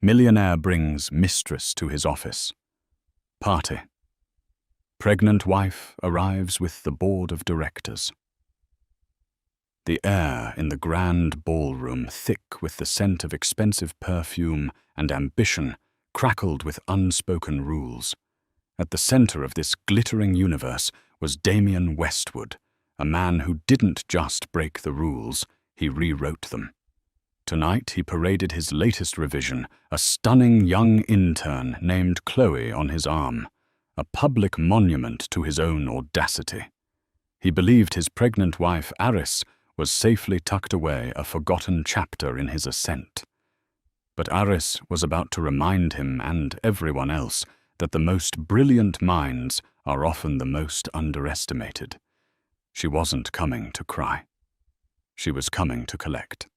Millionaire brings Mistress to his office. Party. Pregnant wife arrives with the board of directors. The air in the grand ballroom, thick with the scent of expensive perfume and ambition, crackled with unspoken rules. At the center of this glittering universe was Damien Westwood, a man who didn't just break the rules, he rewrote them. Tonight he paraded his latest revision, a stunning young intern named Chloe on his arm, a public monument to his own audacity. He believed his pregnant wife, Aris, was safely tucked away, a forgotten chapter in his ascent. But Aris was about to remind him and everyone else that the most brilliant minds are often the most underestimated. She wasn't coming to cry. She was coming to collect.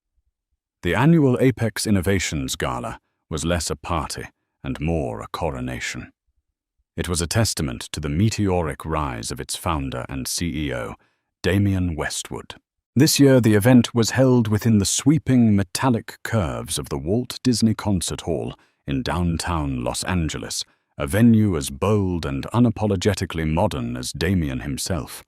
The annual Apex Innovations Gala was less a party and more a coronation. It was a testament to the meteoric rise of its founder and CEO, Damien Westwood. This year, the event was held within the sweeping metallic curves of the Walt Disney Concert Hall in downtown Los Angeles, a venue as bold and unapologetically modern as Damien himself.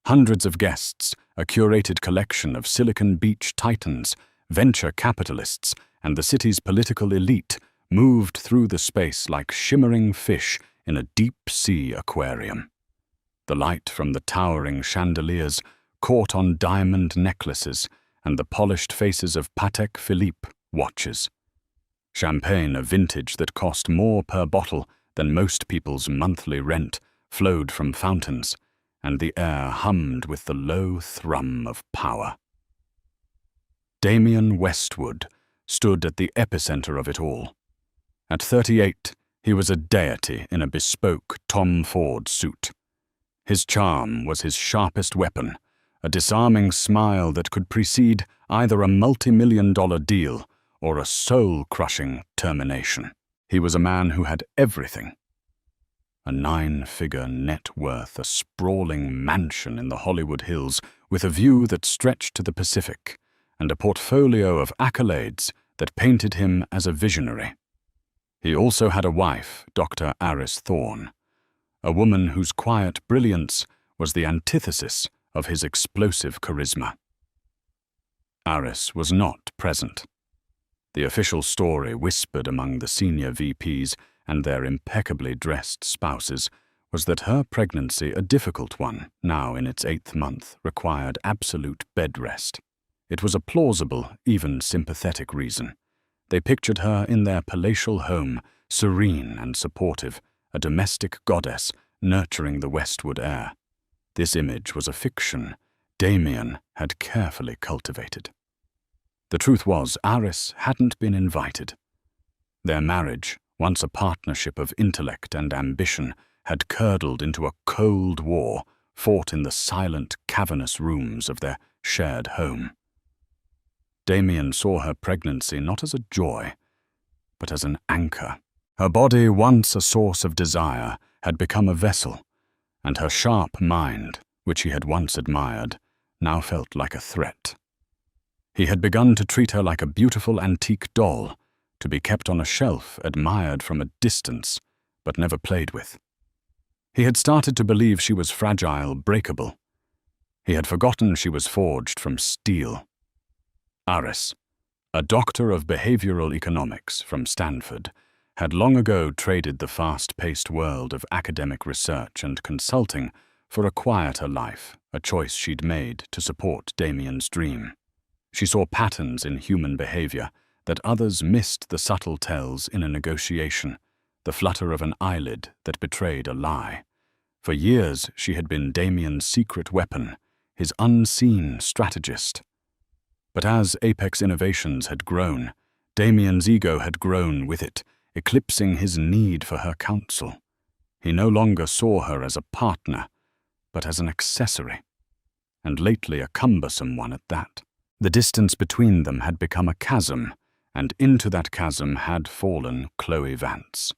Hundreds of guests, a curated collection of Silicon Beach titans, venture capitalists, and the city's political elite moved through the space like shimmering fish in a deep-sea aquarium. The light from the towering chandeliers caught on diamond necklaces and the polished faces of Patek Philippe watches. Champagne, a vintage that cost more per bottle than most people's monthly rent, flowed from fountains, and the air hummed with the low thrum of power. Damien Westwood stood at the epicenter of it all. At 38, he was a deity in a bespoke Tom Ford suit. His charm was his sharpest weapon, a disarming smile that could precede either a multi-million-dollar deal or a soul-crushing termination. He was a man who had everything. A 9-figure net worth, a sprawling mansion in the Hollywood Hills with a view that stretched to the Pacific, and a portfolio of accolades that painted him as a visionary. He also had a wife, Dr. Aris Thorne, a woman whose quiet brilliance was the antithesis of his explosive charisma. Aris was not present. The official story whispered among the senior VPs and their impeccably dressed spouses was that her pregnancy, a difficult one, now in its 8th month, required absolute bed rest. It was a plausible, even sympathetic reason. They pictured her in their palatial home, serene and supportive, a domestic goddess nurturing the Westwood heir. This image was a fiction Damien had carefully cultivated. The truth was, Aris hadn't been invited. Their marriage, once a partnership of intellect and ambition, had curdled into a cold war fought in the silent, cavernous rooms of their shared home. Damien saw her pregnancy not as a joy, but as an anchor. Her body, once a source of desire, had become a vessel, and her sharp mind, which he had once admired, now felt like a threat. He had begun to treat her like a beautiful antique doll, to be kept on a shelf, admired from a distance, but never played with. He had started to believe she was fragile, breakable. He had forgotten she was forged from steel. Aris, a doctor of behavioral economics from Stanford, had long ago traded the fast-paced world of academic research and consulting for a quieter life, a choice she'd made to support Damien's dream. She saw patterns in human behavior that others missed, the subtle tells in a negotiation, the flutter of an eyelid that betrayed a lie. For years she had been Damien's secret weapon, his unseen strategist. But as Apex Innovations had grown, Damien's ego had grown with it, eclipsing his need for her counsel. He no longer saw her as a partner, but as an accessory, and lately a cumbersome one at that. The distance between them had become a chasm, and into that chasm had fallen Chloe Vance.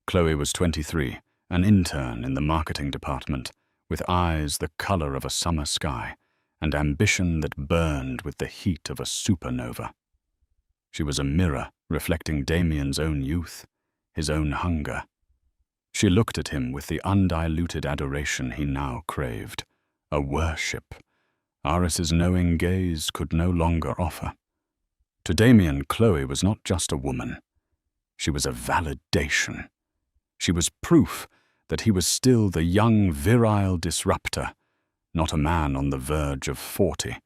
Chloe was 23, an intern in the marketing department, with eyes the color of a summer sky, and ambition that burned with the heat of a supernova. She was a mirror reflecting Damien's own youth, his own hunger. She looked at him with the undiluted adoration he now craved, a worship Aris's knowing gaze could no longer offer. To Damien, Chloe was not just a woman. She was a validation. She was proof that he was still the young, virile disruptor, not a man on the verge of 40,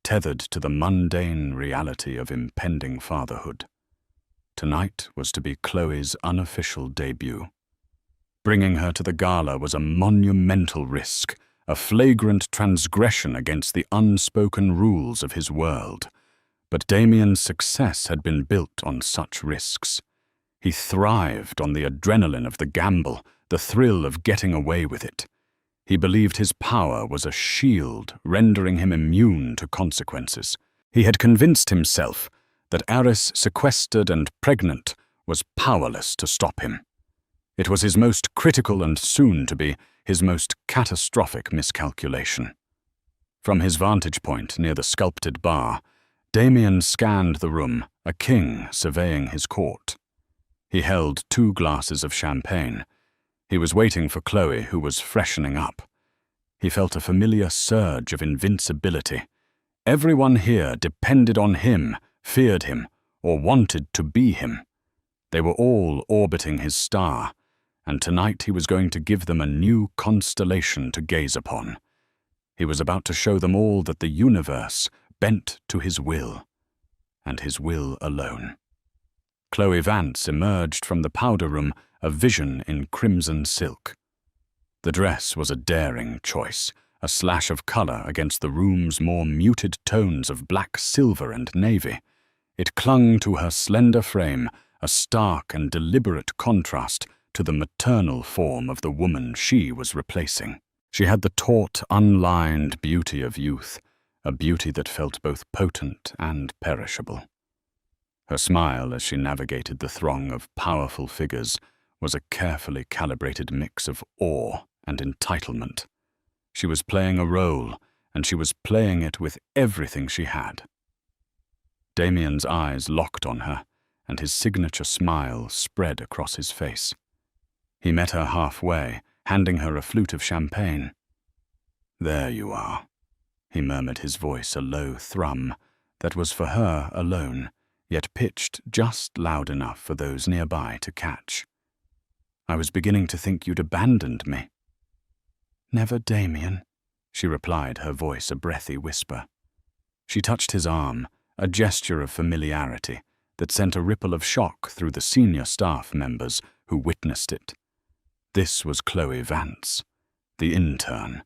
tethered to the mundane reality of impending fatherhood. Tonight was to be Chloe's unofficial debut. Bringing her to the gala was a monumental risk, a flagrant transgression against the unspoken rules of his world. But Damien's success had been built on such risks. He thrived on the adrenaline of the gamble, the thrill of getting away with it. He believed his power was a shield, rendering him immune to consequences. He had convinced himself that Aris, sequestered and pregnant, was powerless to stop him. It was his most critical and soon-to-be his most catastrophic miscalculation. From his vantage point near the sculpted bar, Damien scanned the room, a king surveying his court. He held 2 glasses of champagne. He was waiting for Chloe, who was freshening up. He felt a familiar surge of invincibility. Everyone here depended on him, feared him, or wanted to be him. They were all orbiting his star, and tonight he was going to give them a new constellation to gaze upon. He was about to show them all that the universe bent to his will, and his will alone. Chloe Vance emerged from the powder room, a vision in crimson silk. The dress was a daring choice, a slash of color against the room's more muted tones of black, silver, and navy. It clung to her slender frame, a stark and deliberate contrast to the maternal form of the woman she was replacing. She had the taut, unlined beauty of youth, a beauty that felt both potent and perishable. Her smile as she navigated the throng of powerful figures was a carefully calibrated mix of awe and entitlement. She was playing a role, and she was playing it with everything she had. Damien's eyes locked on her, and his signature smile spread across his face. He met her halfway, handing her a flute of champagne. "There you are," he murmured, his voice a low thrum that was for her alone, yet pitched just loud enough for those nearby to catch. "I was beginning to think you'd abandoned me." "Never, Damien," she replied, her voice a breathy whisper. She touched his arm, a gesture of familiarity that sent a ripple of shock through the senior staff members who witnessed it. This was Chloe Vance, the intern,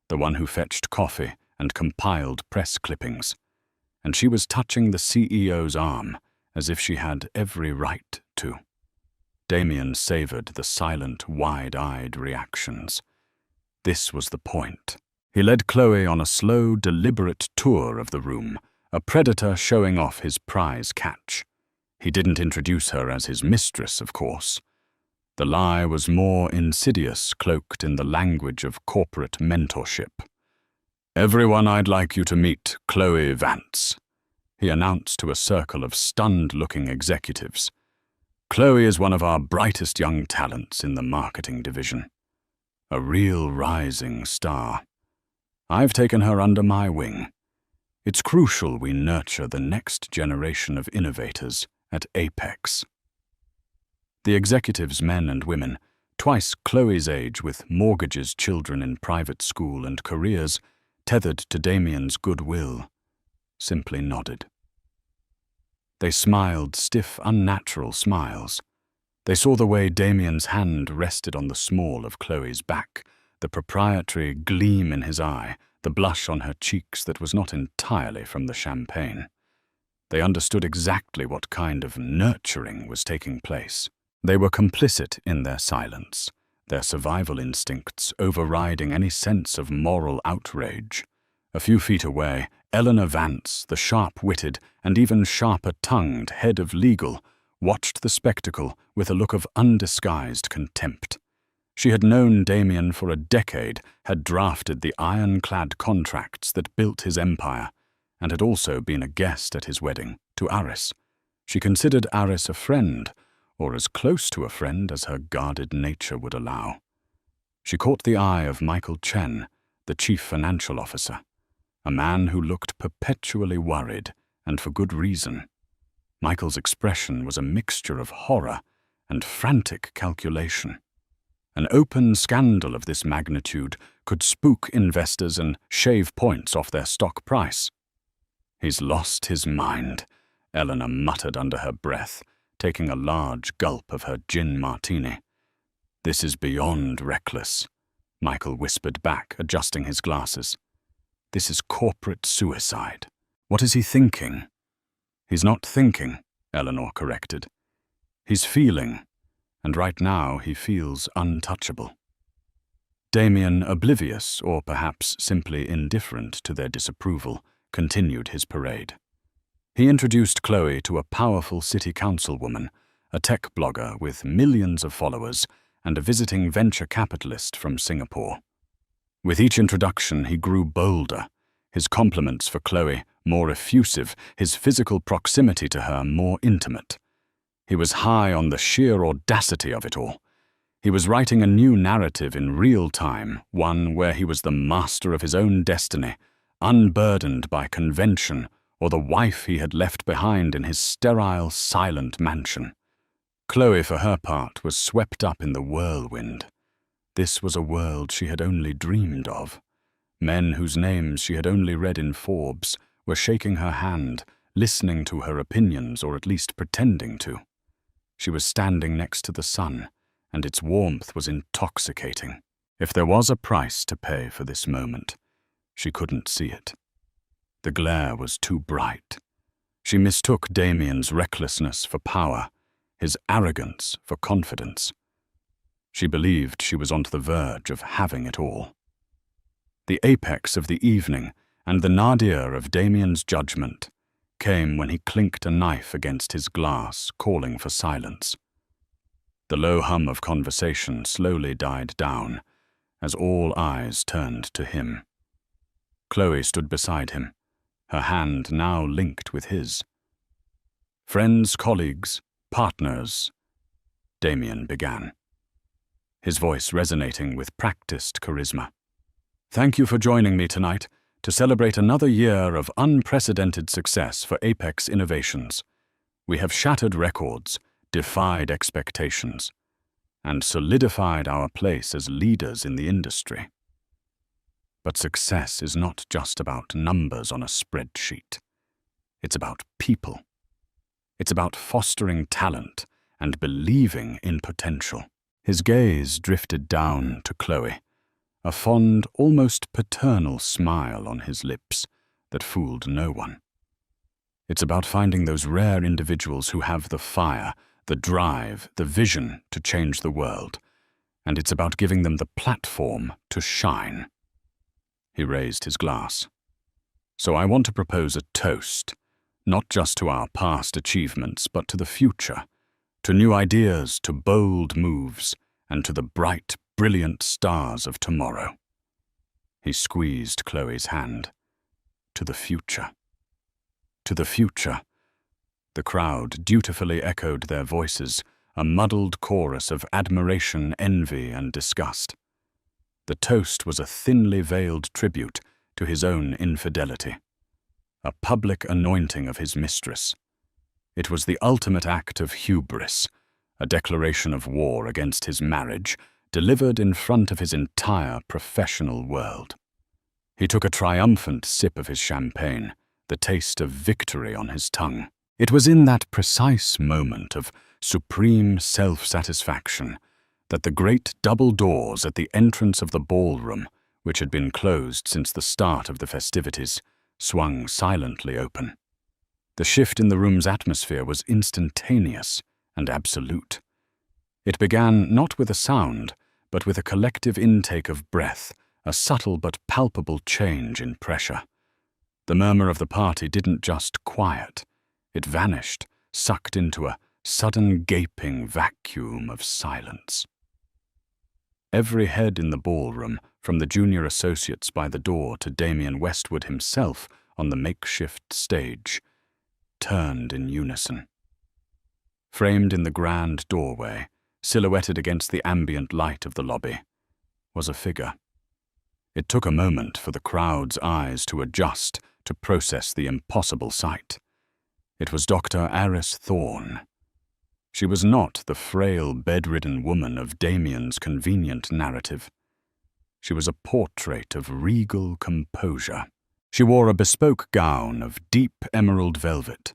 the one who fetched coffee and compiled press clippings, and she was touching the CEO's arm as if she had every right to. Damien savored the silent, wide-eyed reactions. This was the point. He led Chloe on a slow, deliberate tour of the room, a predator showing off his prize catch. He didn't introduce her as his mistress, of course. The lie was more insidious, cloaked in the language of corporate mentorship. "Everyone I'd like you to meet, Chloe Vance," he announced to a circle of stunned-looking executives. "Chloe is one of our brightest young talents in the marketing division. A real rising star. I've taken her under my wing. It's crucial we nurture the next generation of innovators at Apex." The executives, men and women, twice Chloe's age with mortgages, children in private school and careers, tethered to Damien's goodwill, simply nodded. They smiled stiff, unnatural smiles. They saw the way Damien's hand rested on the small of Chloe's back, the proprietary gleam in his eye, the blush on her cheeks that was not entirely from the champagne. They understood exactly what kind of nurturing was taking place. They were complicit in their silence, their survival instincts overriding any sense of moral outrage. A few feet away, Eleanor Vance, the sharp-witted and even sharper-tongued head of legal, watched the spectacle with a look of undisguised contempt. She had known Damien for a decade, had drafted the ironclad contracts that built his empire, and had also been a guest at his wedding to Aris. She considered Aris a friend, or as close to a friend as her guarded nature would allow. She caught the eye of Michael Chen, the chief financial officer, a man who looked perpetually worried, and for good reason. Michael's expression was a mixture of horror and frantic calculation. An open scandal of this magnitude could spook investors and shave points off their stock price. "He's lost his mind," Eleanor muttered under her breath, taking a large gulp of her gin martini. "This is beyond reckless," Michael whispered back, adjusting his glasses. "This is corporate suicide. What is he thinking?" "He's not thinking," Eleanor corrected. "He's feeling, and right now he feels untouchable." Damien, oblivious or perhaps simply indifferent to their disapproval, continued his parade. He introduced Chloe to a powerful city councilwoman, a tech blogger with millions of followers, and a visiting venture capitalist from Singapore. With each introduction, he grew bolder, his compliments for Chloe more effusive, his physical proximity to her more intimate. He was high on the sheer audacity of it all. He was writing a new narrative in real time, one where he was the master of his own destiny, unburdened by convention or the wife he had left behind in his sterile, silent mansion. Chloe, for her part, was swept up in the whirlwind. This was a world she had only dreamed of. Men whose names she had only read in Forbes were shaking her hand, listening to her opinions, or at least pretending to. She was standing next to the sun, and its warmth was intoxicating. If there was a price to pay for this moment, she couldn't see it. The glare was too bright. She mistook Damien's recklessness for power, his arrogance for confidence. She believed she was on the verge of having it all. The apex of the evening and the nadir of Damien's judgment came when he clinked a knife against his glass, calling for silence. The low hum of conversation slowly died down as all eyes turned to him. Chloe stood beside him, her hand now linked with his. "Friends, colleagues, partners," Damien began, his voice resonating with practiced charisma. "Thank you for joining me tonight to celebrate another year of unprecedented success for Apex Innovations. We have shattered records, defied expectations, and solidified our place as leaders in the industry. But success is not just about numbers on a spreadsheet. It's about people. It's about fostering talent and believing in potential." His gaze drifted down to Chloe, a fond, almost paternal smile on his lips that fooled no one. It's about finding those rare individuals who have the fire, the drive, the vision to change the world, and it's about giving them the platform to shine. He raised his glass. "So I want to propose a toast, not just to our past achievements, but to the future, to new ideas, to bold moves, and to the bright, brilliant stars of tomorrow." He squeezed Chloe's hand. "To the future. To the future." The crowd dutifully echoed their voices, a muddled chorus of admiration, envy, and disgust. The toast was a thinly veiled tribute to his own infidelity, a public anointing of his mistress. It was the ultimate act of hubris, a declaration of war against his marriage, delivered in front of his entire professional world. He took a triumphant sip of his champagne, the taste of victory on his tongue. It was in that precise moment of supreme self-satisfaction that the great double doors at the entrance of the ballroom, which had been closed since the start of the festivities, swung silently open. The shift in the room's atmosphere was instantaneous and absolute. It began not with a sound, but with a collective intake of breath, a subtle but palpable change in pressure. The murmur of the party didn't just quiet. It vanished, sucked into a sudden gaping vacuum of silence. Every head in the ballroom, from the junior associates by the door to Damien Westwood himself on the makeshift stage, turned in unison. Framed in the grand doorway, silhouetted against the ambient light of the lobby, was a figure. It took a moment for the crowd's eyes to adjust to process the impossible sight. It was Dr. Aris Thorne. She was not the frail, bedridden woman of Damien's convenient narrative. She was a portrait of regal composure. She wore a bespoke gown of deep emerald velvet,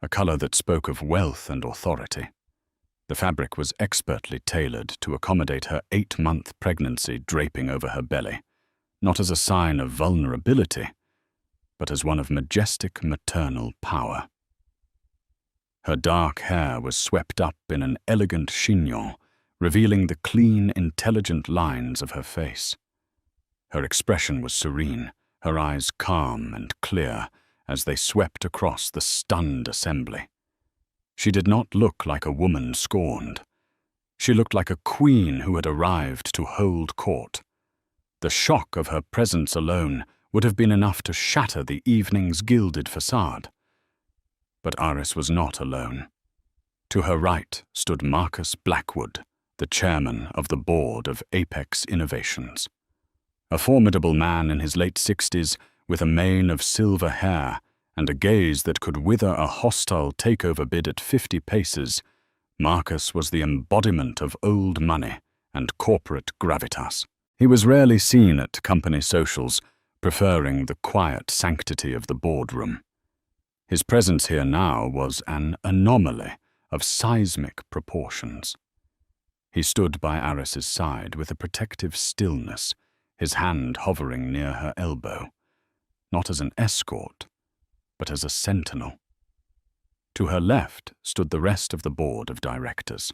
a color that spoke of wealth and authority. The fabric was expertly tailored to accommodate her 8-month pregnancy draping over her belly, not as a sign of vulnerability, but as one of majestic maternal power. Her dark hair was swept up in an elegant chignon, revealing the clean, intelligent lines of her face. Her expression was serene, her eyes calm and clear as they swept across the stunned assembly. She did not look like a woman scorned. She looked like a queen who had arrived to hold court. The shock of her presence alone would have been enough to shatter the evening's gilded facade. But Aris was not alone. To her right stood Marcus Blackwood, the chairman of the board of Apex Innovations. A formidable man in his late 60s, with a mane of silver hair and a gaze that could wither a hostile takeover bid at 50 paces, Marcus was the embodiment of old money and corporate gravitas. He was rarely seen at company socials, preferring the quiet sanctity of the boardroom. His presence here now was an anomaly of seismic proportions. He stood by Aris's side with a protective stillness, his hand hovering near her elbow, not as an escort, but as a sentinel. To her left stood the rest of the board of directors.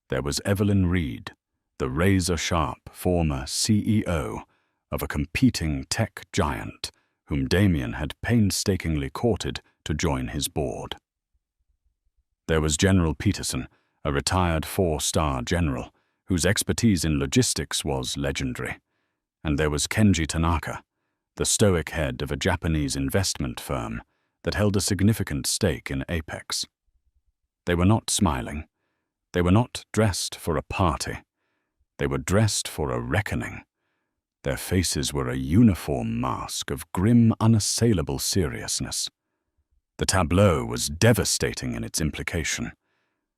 There was Evelyn Reed, the razor-sharp former CEO of a competing tech giant whom Damien had painstakingly courted to join his board. There was General Peterson, a retired 4-star general whose expertise in logistics was legendary. And there was Kenji Tanaka, the stoic head of a Japanese investment firm that held a significant stake in Apex. They were not smiling. They were not dressed for a party. They were dressed for a reckoning. Their faces were a uniform mask of grim, unassailable seriousness. The tableau was devastating in its implication.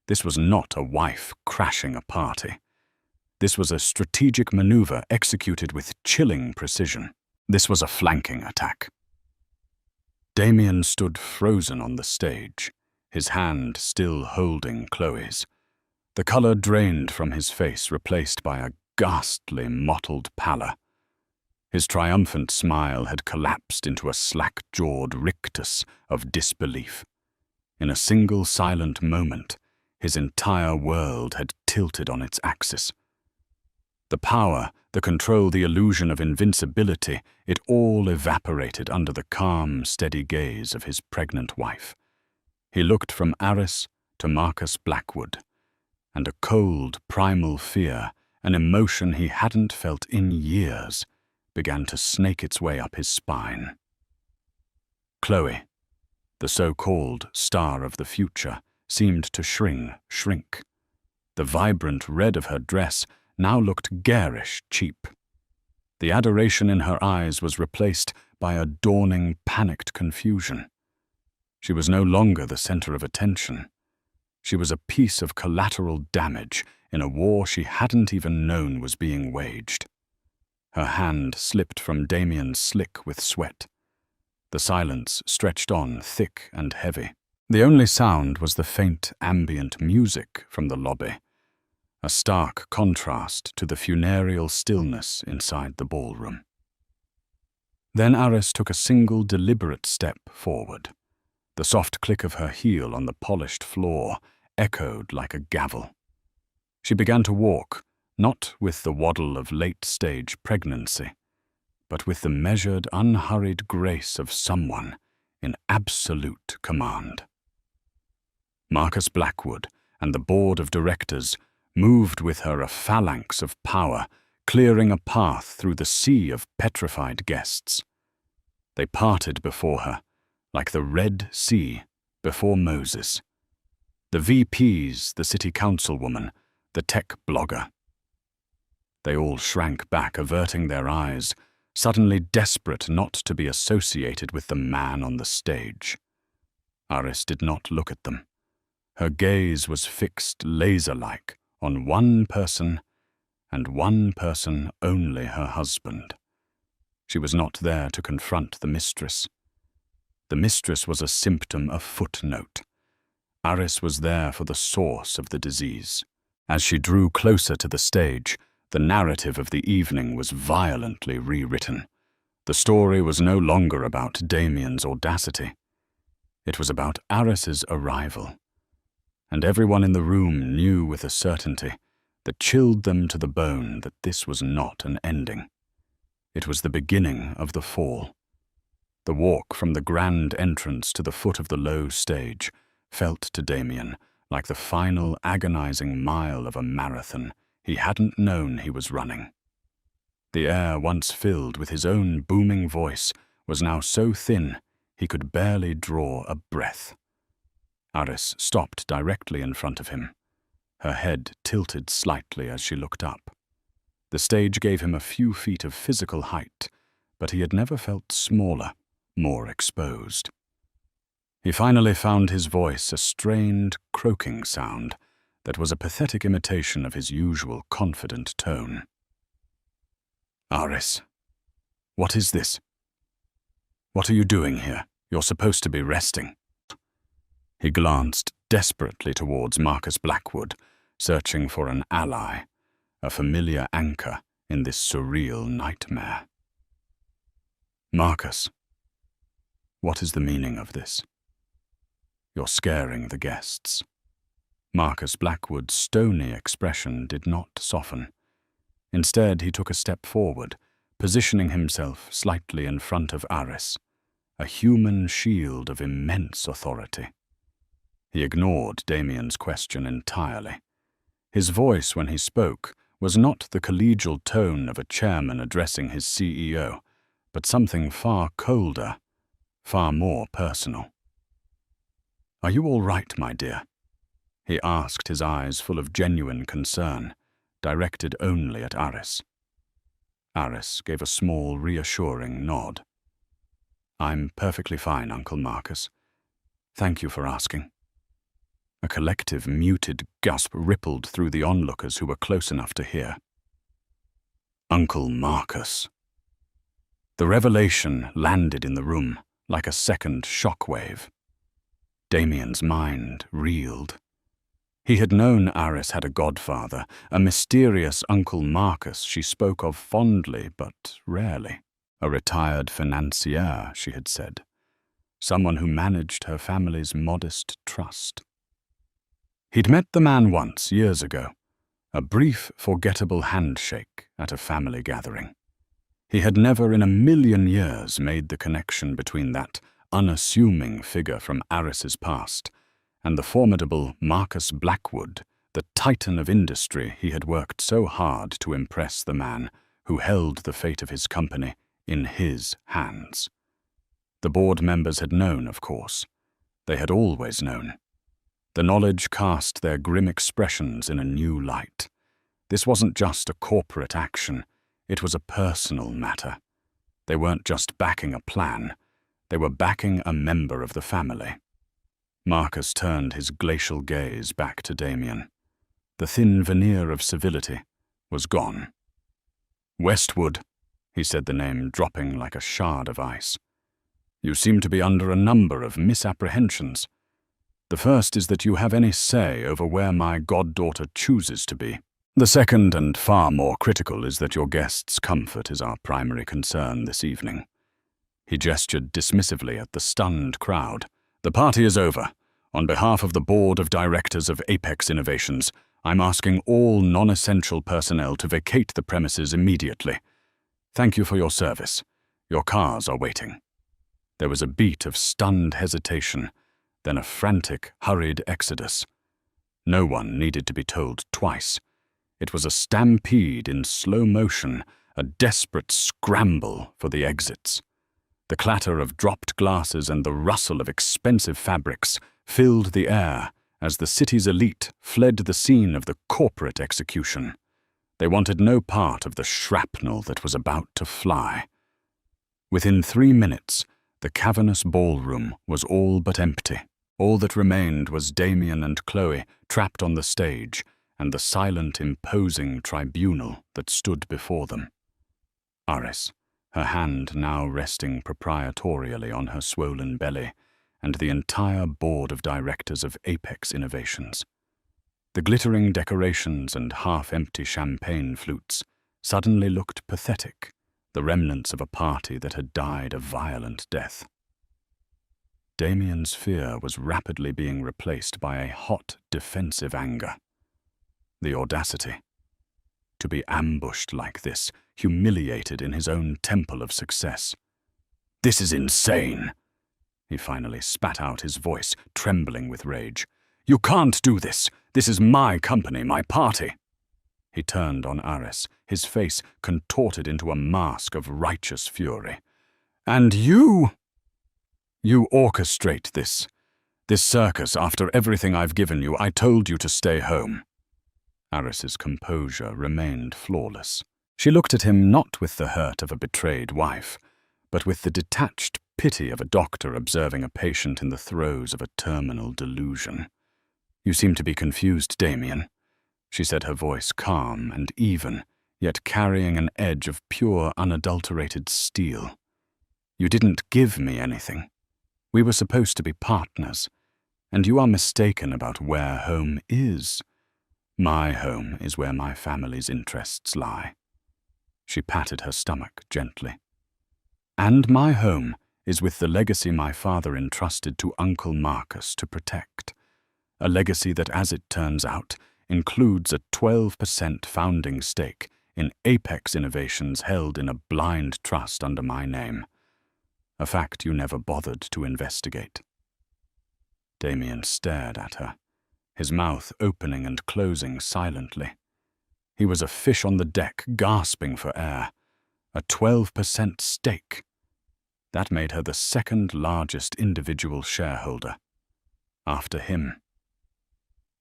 This was not a wife crashing a party. This was a strategic maneuver executed with chilling precision. This was a flanking attack. Damien stood frozen on the stage, his hand still holding Chloe's. The color drained from his face, replaced by a ghastly, mottled pallor. His triumphant smile had collapsed into a slack-jawed rictus of disbelief. In a single silent moment, his entire world had tilted on its axis. The power, the control, the illusion of invincibility, it all evaporated under the calm, steady gaze of his pregnant wife. He looked from Aris to Marcus Blackwood, and a cold, primal fear, an emotion he hadn't felt in years, began to snake its way up his spine. Chloe, the so-called star of the future, seemed to shrink. The vibrant red of her dress now looked garish cheap. The adoration in her eyes was replaced by a dawning, panicked confusion. She was no longer the center of attention. She was a piece of collateral damage in a war she hadn't even known was being waged. Her hand slipped from Damien's slick with sweat. The silence stretched on thick and heavy. The only sound was the faint ambient music from the lobby, a stark contrast to the funereal stillness inside the ballroom. Then Aris took a single deliberate step forward. The soft click of her heel on the polished floor echoed like a gavel. She began to walk, not with the waddle of late-stage pregnancy, but with the measured, unhurried grace of someone in absolute command. Marcus Blackwood and the board of directors moved with her a phalanx of power, clearing a path through the sea of petrified guests. They parted before her, like the Red Sea before Moses. The VPs, the city councilwoman, the tech blogger. They all shrank back, averting their eyes, suddenly desperate not to be associated with the man on the stage. Aris did not look at them. Her gaze was fixed laser-like on one person, and one person only, her husband. She was not there to confront the mistress. The mistress was a symptom, a footnote. Aris was there for the source of the disease. As she drew closer to the stage, the narrative of the evening was violently rewritten. The story was no longer about Damien's audacity. It was about Aris's arrival. And everyone in the room knew with a certainty that chilled them to the bone that this was not an ending. It was the beginning of the fall. The walk from the grand entrance to the foot of the low stage felt to Damien like the final agonizing mile of a marathon he hadn't known he was running. The air once filled with his own booming voice was now so thin he could barely draw a breath. Aris stopped directly in front of him. Her head tilted slightly as she looked up. The stage gave him a few feet of physical height, but he had never felt smaller, more exposed. He finally found his voice a strained, croaking sound that was a pathetic imitation of his usual confident tone. "Aris, what is this? What are you doing here? You're supposed to be resting." He glanced desperately towards Marcus Blackwood, searching for an ally, a familiar anchor in this surreal nightmare. "Marcus, what is the meaning of this? You're scaring the guests." Marcus Blackwood's stony expression did not soften. Instead, he took a step forward, positioning himself slightly in front of Aris, a human shield of immense authority. He ignored Damien's question entirely. His voice, when he spoke, was not the collegial tone of a chairman addressing his CEO, but something far colder, far more personal. "Are you all right, my dear?" he asked, his eyes full of genuine concern, directed only at Aris. Aris gave a small, reassuring nod. "I'm perfectly fine, Uncle Marcus. Thank you for asking." A collective, muted gasp rippled through the onlookers who were close enough to hear. "Uncle Marcus." The revelation landed in the room like a second shockwave. Damien's mind reeled. He had known Aris had a godfather, a mysterious Uncle Marcus she spoke of fondly but rarely. A retired financier, she had said. Someone who managed her family's modest trust. He'd met the man once, years ago, a brief, forgettable handshake at a family gathering. He had never in a million years made the connection between that unassuming figure from Aris's past and the formidable Marcus Blackwood, the titan of industry he had worked so hard to impress the man who held the fate of his company in his hands. The board members had known, of course. They had always known. The knowledge cast their grim expressions in a new light. This wasn't just a corporate action, it was a personal matter. They weren't just backing a plan, they were backing a member of the family. Marcus turned his glacial gaze back to Damien. The thin veneer of civility was gone. "Westwood," he said, the name dropping like a shard of ice. "You seem to be under a number of misapprehensions. The first is that you have any say over where my goddaughter chooses to be. The second, and far more critical, is that your guests' comfort is our primary concern this evening." He gestured dismissively at the stunned crowd. "The party is over. On behalf of the board of directors of Apex Innovations, I'm asking all non-essential personnel to vacate the premises immediately. Thank you for your service. Your cars are waiting." There was a beat of stunned hesitation, then a frantic, hurried exodus. No one needed to be told twice. It was a stampede in slow motion, a desperate scramble for the exits. The clatter of dropped glasses and the rustle of expensive fabrics filled the air as the city's elite fled the scene of the corporate execution. They wanted no part of the shrapnel that was about to fly. Within 3 minutes, the cavernous ballroom was all but empty. All that remained was Damien and Chloe trapped on the stage, and the silent, imposing tribunal that stood before them. Aris, her hand now resting proprietorially on her swollen belly, and the entire board of directors of Apex Innovations. The glittering decorations and half-empty champagne flutes suddenly looked pathetic, the remnants of a party that had died a violent death. Damien's fear was rapidly being replaced by a hot, defensive anger. The audacity. To be ambushed like this, humiliated in his own temple of success. "This is insane!" He finally spat out, his voice trembling with rage. "You can't do this! This is my company, my party!" He turned on Aris, his face contorted into a mask of righteous fury. "And you orchestrate this circus after everything I've given you. I told you to stay home." Aris's composure remained flawless. She looked at him not with the hurt of a betrayed wife, but with the detached pity of a doctor observing a patient in the throes of a terminal delusion. "You seem to be confused, Damien," she said, her voice calm and even, yet carrying an edge of pure, unadulterated steel. "You didn't give me anything. We were supposed to be partners, and you are mistaken about where home is. My home is where my family's interests lie." She patted her stomach gently. "And my home is with the legacy my father entrusted to Uncle Marcus to protect. A legacy that, as it turns out, includes a 12% founding stake in Apex Innovations held in a blind trust under my name. A fact you never bothered to investigate." Damien stared at her, his mouth opening and closing silently. He was a fish on the deck, gasping for air. A 12% stake. That made her the second largest individual shareholder. After him.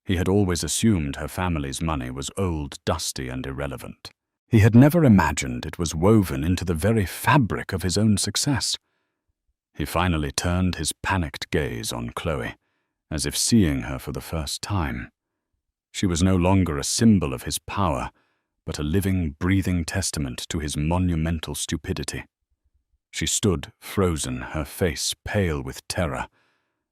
He had always assumed her family's money was old, dusty, and irrelevant. He had never imagined it was woven into the very fabric of his own success. He finally turned his panicked gaze on Chloe, as if seeing her for the first time. She was no longer a symbol of his power, but a living, breathing testament to his monumental stupidity. She stood frozen, her face pale with terror,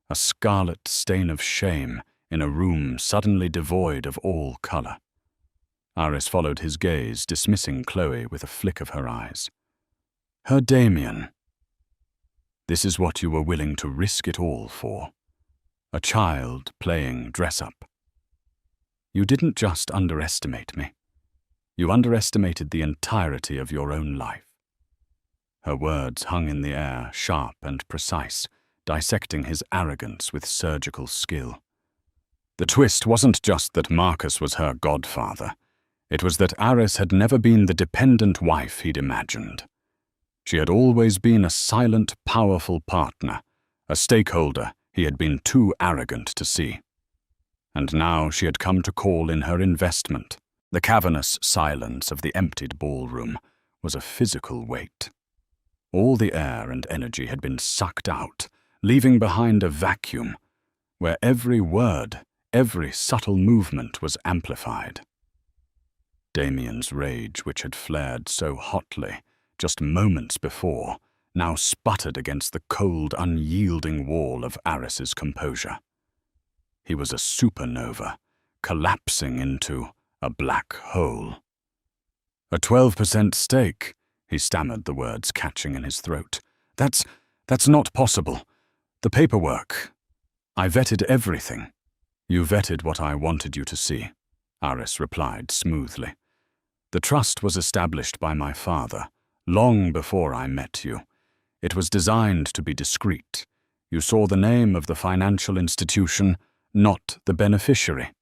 a scarlet stain of shame in a room suddenly devoid of all color. Aris followed his gaze, dismissing Chloe with a flick of her eyes. "Her Damien. This is what you were willing to risk it all for. A child playing dress-up. You didn't just underestimate me. You underestimated the entirety of your own life." Her words hung in the air, sharp and precise, dissecting his arrogance with surgical skill. The twist wasn't just that Marcus was her godfather. It was that Aris had never been the dependent wife he'd imagined. She had always been a silent, powerful partner, a stakeholder he had been too arrogant to see. And now she had come to call in her investment. The cavernous silence of the emptied ballroom was a physical weight. All the air and energy had been sucked out, leaving behind a vacuum where every word, every subtle movement was amplified. Damien's rage, which had flared so hotly just moments before, now sputtered against the cold, unyielding wall of Aris's composure. He was a supernova, collapsing into a black hole. "A 12% stake," he stammered, the words catching in his throat. That's not possible. The paperwork. I vetted everything." "You vetted what I wanted you to see," Aris replied smoothly. "The trust was established by my father, long before I met you. It was designed to be discreet. You saw the name of the financial institution, not the beneficiary.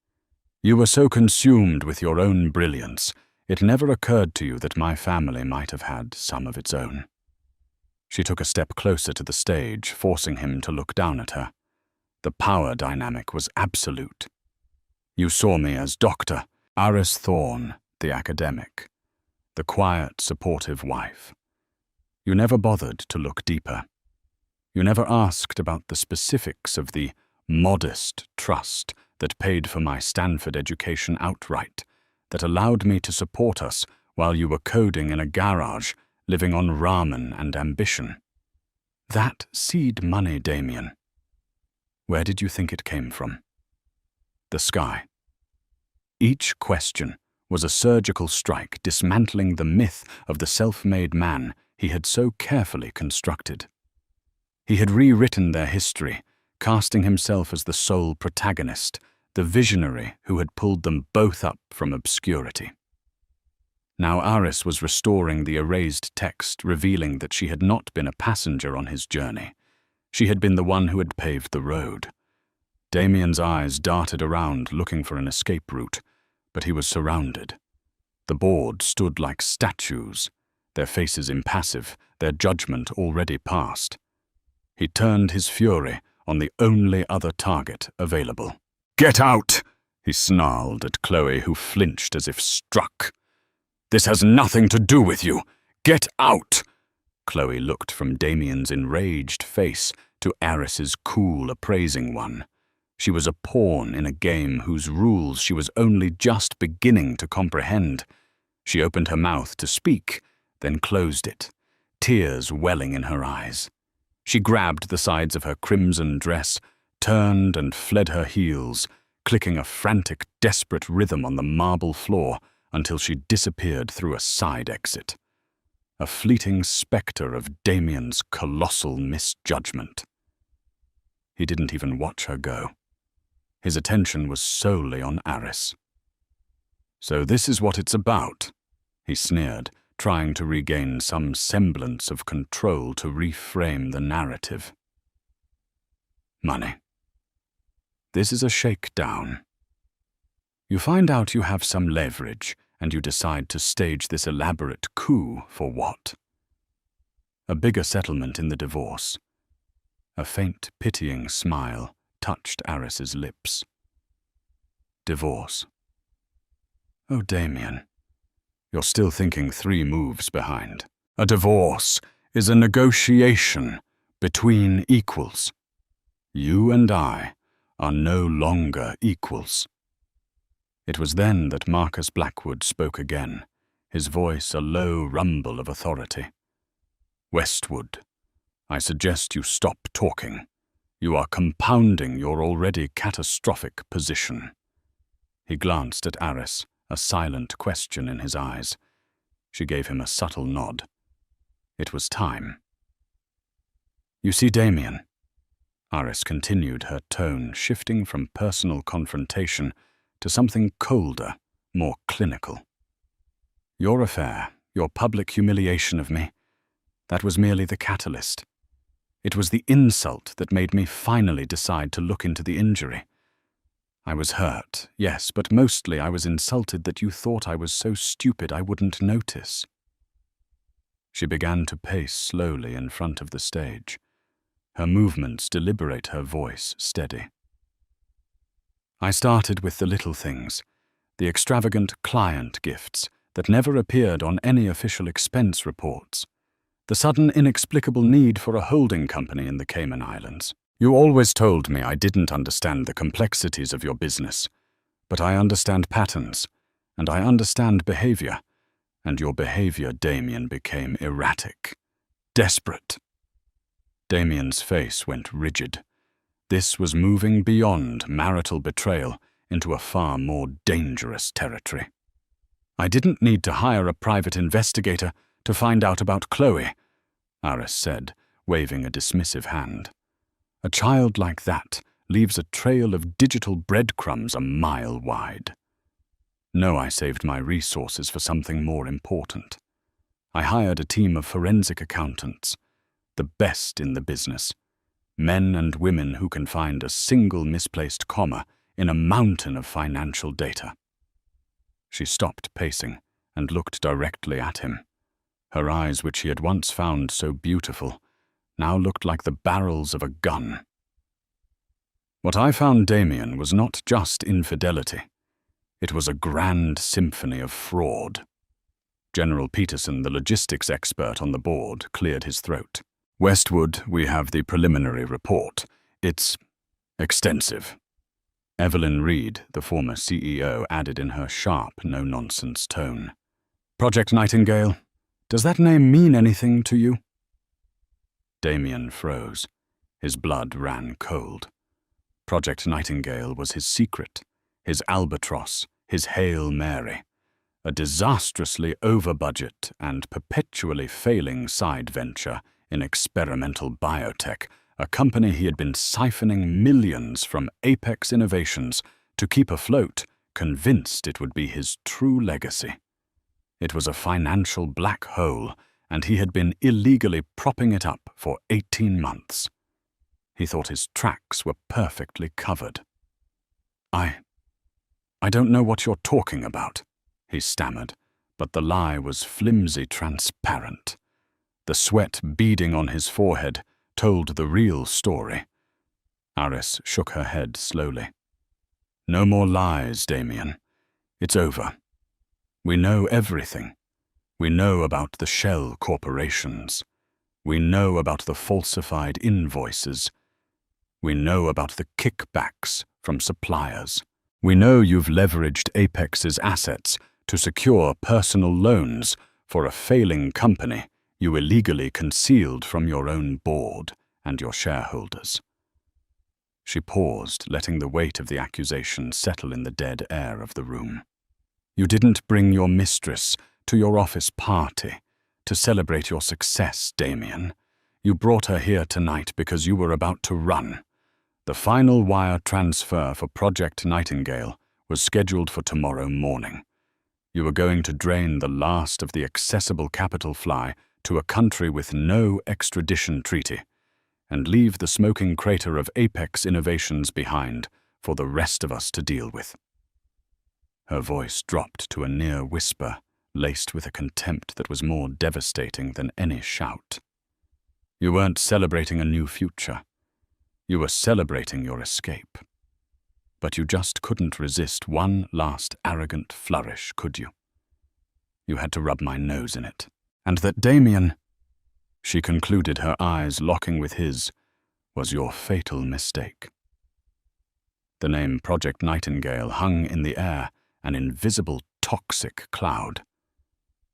You were so consumed with your own brilliance, it never occurred to you that my family might have had some of its own." She took a step closer to the stage, forcing him to look down at her. The power dynamic was absolute. You saw me as Dr. Aris Thorne, the academic, the quiet, supportive wife. You never bothered to look deeper. You never asked about the specifics of the modest trust that paid for my Stanford education outright, that allowed me to support us while you were coding in a garage, living on ramen and ambition. That seed money, Damien. Where did you think it came from? The sky. Each question was a surgical strike dismantling the myth of the self-made man he had so carefully constructed. He had rewritten their history, casting himself as the sole protagonist, the visionary who had pulled them both up from obscurity. Now Aris was restoring the erased text, revealing that she had not been a passenger on his journey. She had been the one who had paved the road. Damien's eyes darted around, looking for an escape route, but he was surrounded. The board stood like statues, their faces impassive, their judgment already past. He turned his fury on the only other target available. "Get out!" he snarled at Chloe, who flinched as if struck. "This has nothing to do with you! Get out!" Chloe looked from Damien's enraged face to Aris's cool, appraising one. She was a pawn in a game whose rules she was only just beginning to comprehend. She opened her mouth to speak, then closed it, tears welling in her eyes. She grabbed the sides of her crimson dress, turned and fled her heels, clicking a frantic, desperate rhythm on the marble floor until she disappeared through a side exit. A fleeting spectre of Damien's colossal misjudgment. He didn't even watch her go. His attention was solely on Aris. "So this is what it's about," he sneered, trying to regain some semblance of control to reframe the narrative. "Money. This is a shakedown. You find out you have some leverage, and you decide to stage this elaborate coup for what? A bigger settlement in the divorce." A faint, pitying smile touched Aris's lips. "Divorce. Oh, Damien, you're still thinking 3 moves behind. A divorce is a negotiation between equals. You and I are no longer equals." It was then that Marcus Blackwood spoke again, his voice a low rumble of authority. "Westwood, I suggest you stop talking. You are compounding your already catastrophic position." He glanced at Aris, a silent question in his eyes. She gave him a subtle nod. It was time. "You see, Damien," Aris continued, her tone shifting from personal confrontation to something colder, more clinical. "Your affair, your public humiliation of me, that was merely the catalyst. It was the insult that made me finally decide to look into the injury. I was hurt, yes, but mostly I was insulted that you thought I was so stupid I wouldn't notice." She began to pace slowly in front of the stage, her movements deliberate, her voice steady. "I started with the little things, the extravagant client gifts that never appeared on any official expense reports. The sudden inexplicable need for a holding company in the Cayman Islands. You always told me I didn't understand the complexities of your business, but I understand patterns, and I understand behavior, and your behavior, Damien, became erratic, desperate." Damien's face went rigid. This was moving beyond marital betrayal into a far more dangerous territory. "I didn't need to hire a private investigator to find out about Chloe," Aris said, waving a dismissive hand. "A child like that leaves a trail of digital breadcrumbs a mile wide. No, I saved my resources for something more important. I hired a team of forensic accountants, the best in the business, men and women who can find a single misplaced comma in a mountain of financial data." She stopped pacing and looked directly at him. Her eyes, which he had once found so beautiful, now looked like the barrels of a gun. What I found, Damien, was not just infidelity. It was a grand symphony of fraud. General Peterson, the logistics expert on the board, cleared his throat. Westwood, we have the preliminary report. It's extensive. Evelyn Reed, the former CEO, added in her sharp, no-nonsense tone. Project Nightingale, does that name mean anything to you? Damien froze. His blood ran cold. Project Nightingale was his secret, his albatross, his Hail Mary, a disastrously over-budget and perpetually failing side venture in experimental biotech, a company he had been siphoning millions from Apex Innovations to keep afloat, convinced it would be his true legacy. It was a financial black hole, and he had been illegally propping it up for 18 months. He thought his tracks were perfectly covered. I don't know what you're talking about, he stammered, but the lie was flimsy transparent. The sweat beading on his forehead told the real story. Aris shook her head slowly. No more lies, Damien. It's over. We know everything. We know about the shell corporations. We know about the falsified invoices. We know about the kickbacks from suppliers. We know you've leveraged Apex's assets to secure personal loans for a failing company you illegally concealed from your own board and your shareholders. She paused, letting the weight of the accusation settle in the dead air of the room. You didn't bring your mistress to your office party to celebrate your success, Damien. You brought her here tonight because you were about to run. The final wire transfer for Project Nightingale was scheduled for tomorrow morning. You were going to drain the last of the accessible capital fly to a country with no extradition treaty, and leave the smoking crater of Apex Innovations behind for the rest of us to deal with. Her voice dropped to a near whisper, laced with a contempt that was more devastating than any shout. You weren't celebrating a new future. You were celebrating your escape. But you just couldn't resist one last arrogant flourish, could you? You had to rub my nose in it. And that Damien, she concluded, her eyes locking with his, was your fatal mistake. The name Project Nightingale hung in the air, an invisible toxic cloud.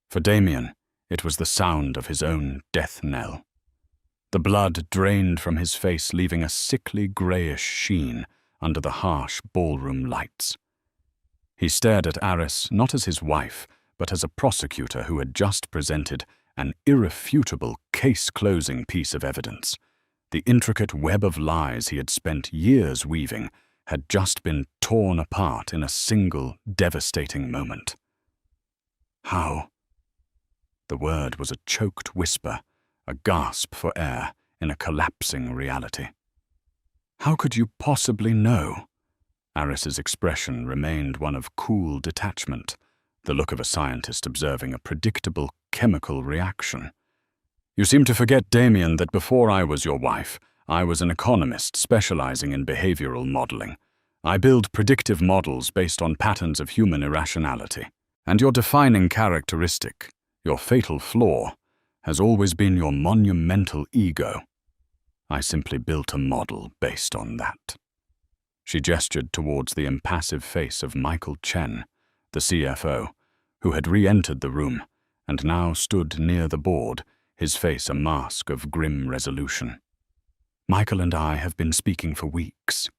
For Damien, it was the sound of his own death knell. The blood drained from his face, leaving a sickly greyish sheen under the harsh ballroom lights. He stared at Aris not as his wife, but as a prosecutor who had just presented an irrefutable case-closing piece of evidence. The intricate web of lies he had spent years weaving had just been torn apart in a single devastating moment. How? The word was a choked whisper, a gasp for air in a collapsing reality. How could you possibly know? Aris's expression remained one of cool detachment, the look of a scientist observing a predictable chemical reaction. You seem to forget, Damien, that before I was your wife, I was an economist specializing in behavioral modeling. I build predictive models based on patterns of human irrationality. And your defining characteristic, your fatal flaw, has always been your monumental ego. I simply built a model based on that. She gestured towards the impassive face of Michael Chen, the CFO, who had re-entered the room and now stood near the board, his face a mask of grim resolution. Michael and I have been speaking for weeks.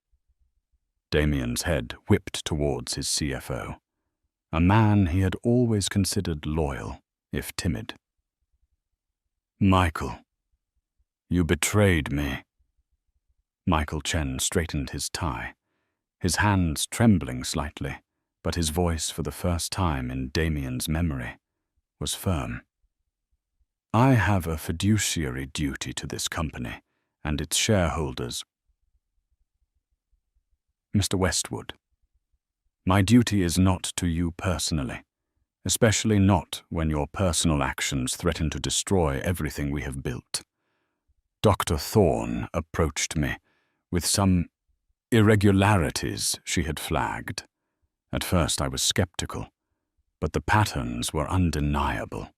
Damien's head whipped towards his CFO, a man he had always considered loyal, if timid. Michael, you betrayed me. Michael Chen straightened his tie, his hands trembling slightly, but his voice, for the first time in Damien's memory, was firm. I have a fiduciary duty to this company and its shareholders. Mr. Westwood, my duty is not to you personally, especially not when your personal actions threaten to destroy everything we have built. Dr. Thorne approached me with some irregularities she had flagged. At first I was skeptical, but the patterns were undeniable.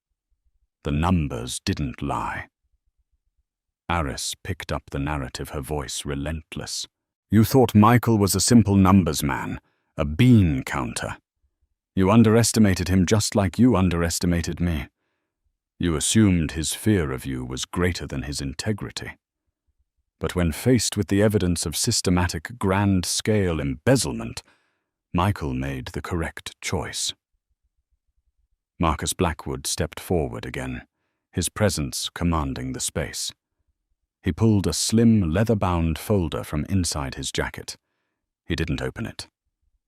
The numbers didn't lie. Aris picked up the narrative, her voice relentless. You thought Michael was a simple numbers man, a bean counter. You underestimated him just like you underestimated me. You assumed his fear of you was greater than his integrity. But when faced with the evidence of systematic grand-scale embezzlement, Michael made the correct choice. Marcus Blackwood stepped forward again, his presence commanding the space. He pulled a slim, leather-bound folder from inside his jacket. He didn't open it.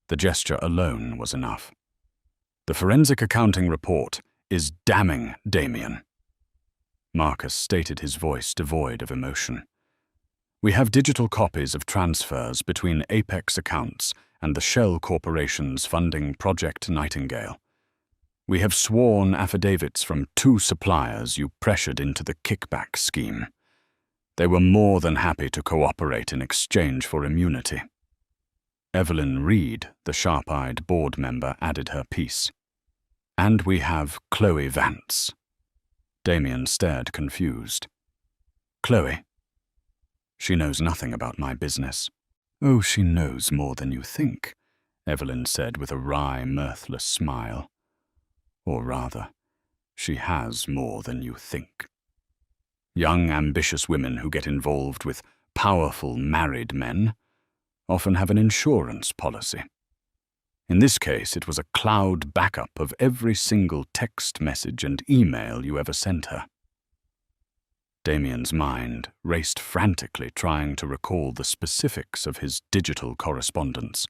The gesture alone was enough. The forensic accounting report is damning, Damien. Marcus stated, his voice devoid of emotion. We have digital copies of transfers between Apex accounts and the shell corporations funding Project Nightingale. We have sworn affidavits from 2 suppliers you pressured into the kickback scheme. They were more than happy to cooperate in exchange for immunity. Evelyn Reed, the sharp-eyed board member, added her piece. And we have Chloe Vance. Damien stared confused. Chloe? She knows nothing about my business. Oh, she knows more than you think, Evelyn said with a wry, mirthless smile. Or rather, she has more than you think. Young, ambitious women who get involved with powerful married men often have an insurance policy. In this case, it was a cloud backup of every single text message and email you ever sent her. Damien's mind raced frantically, trying to recall the specifics of his digital correspondence.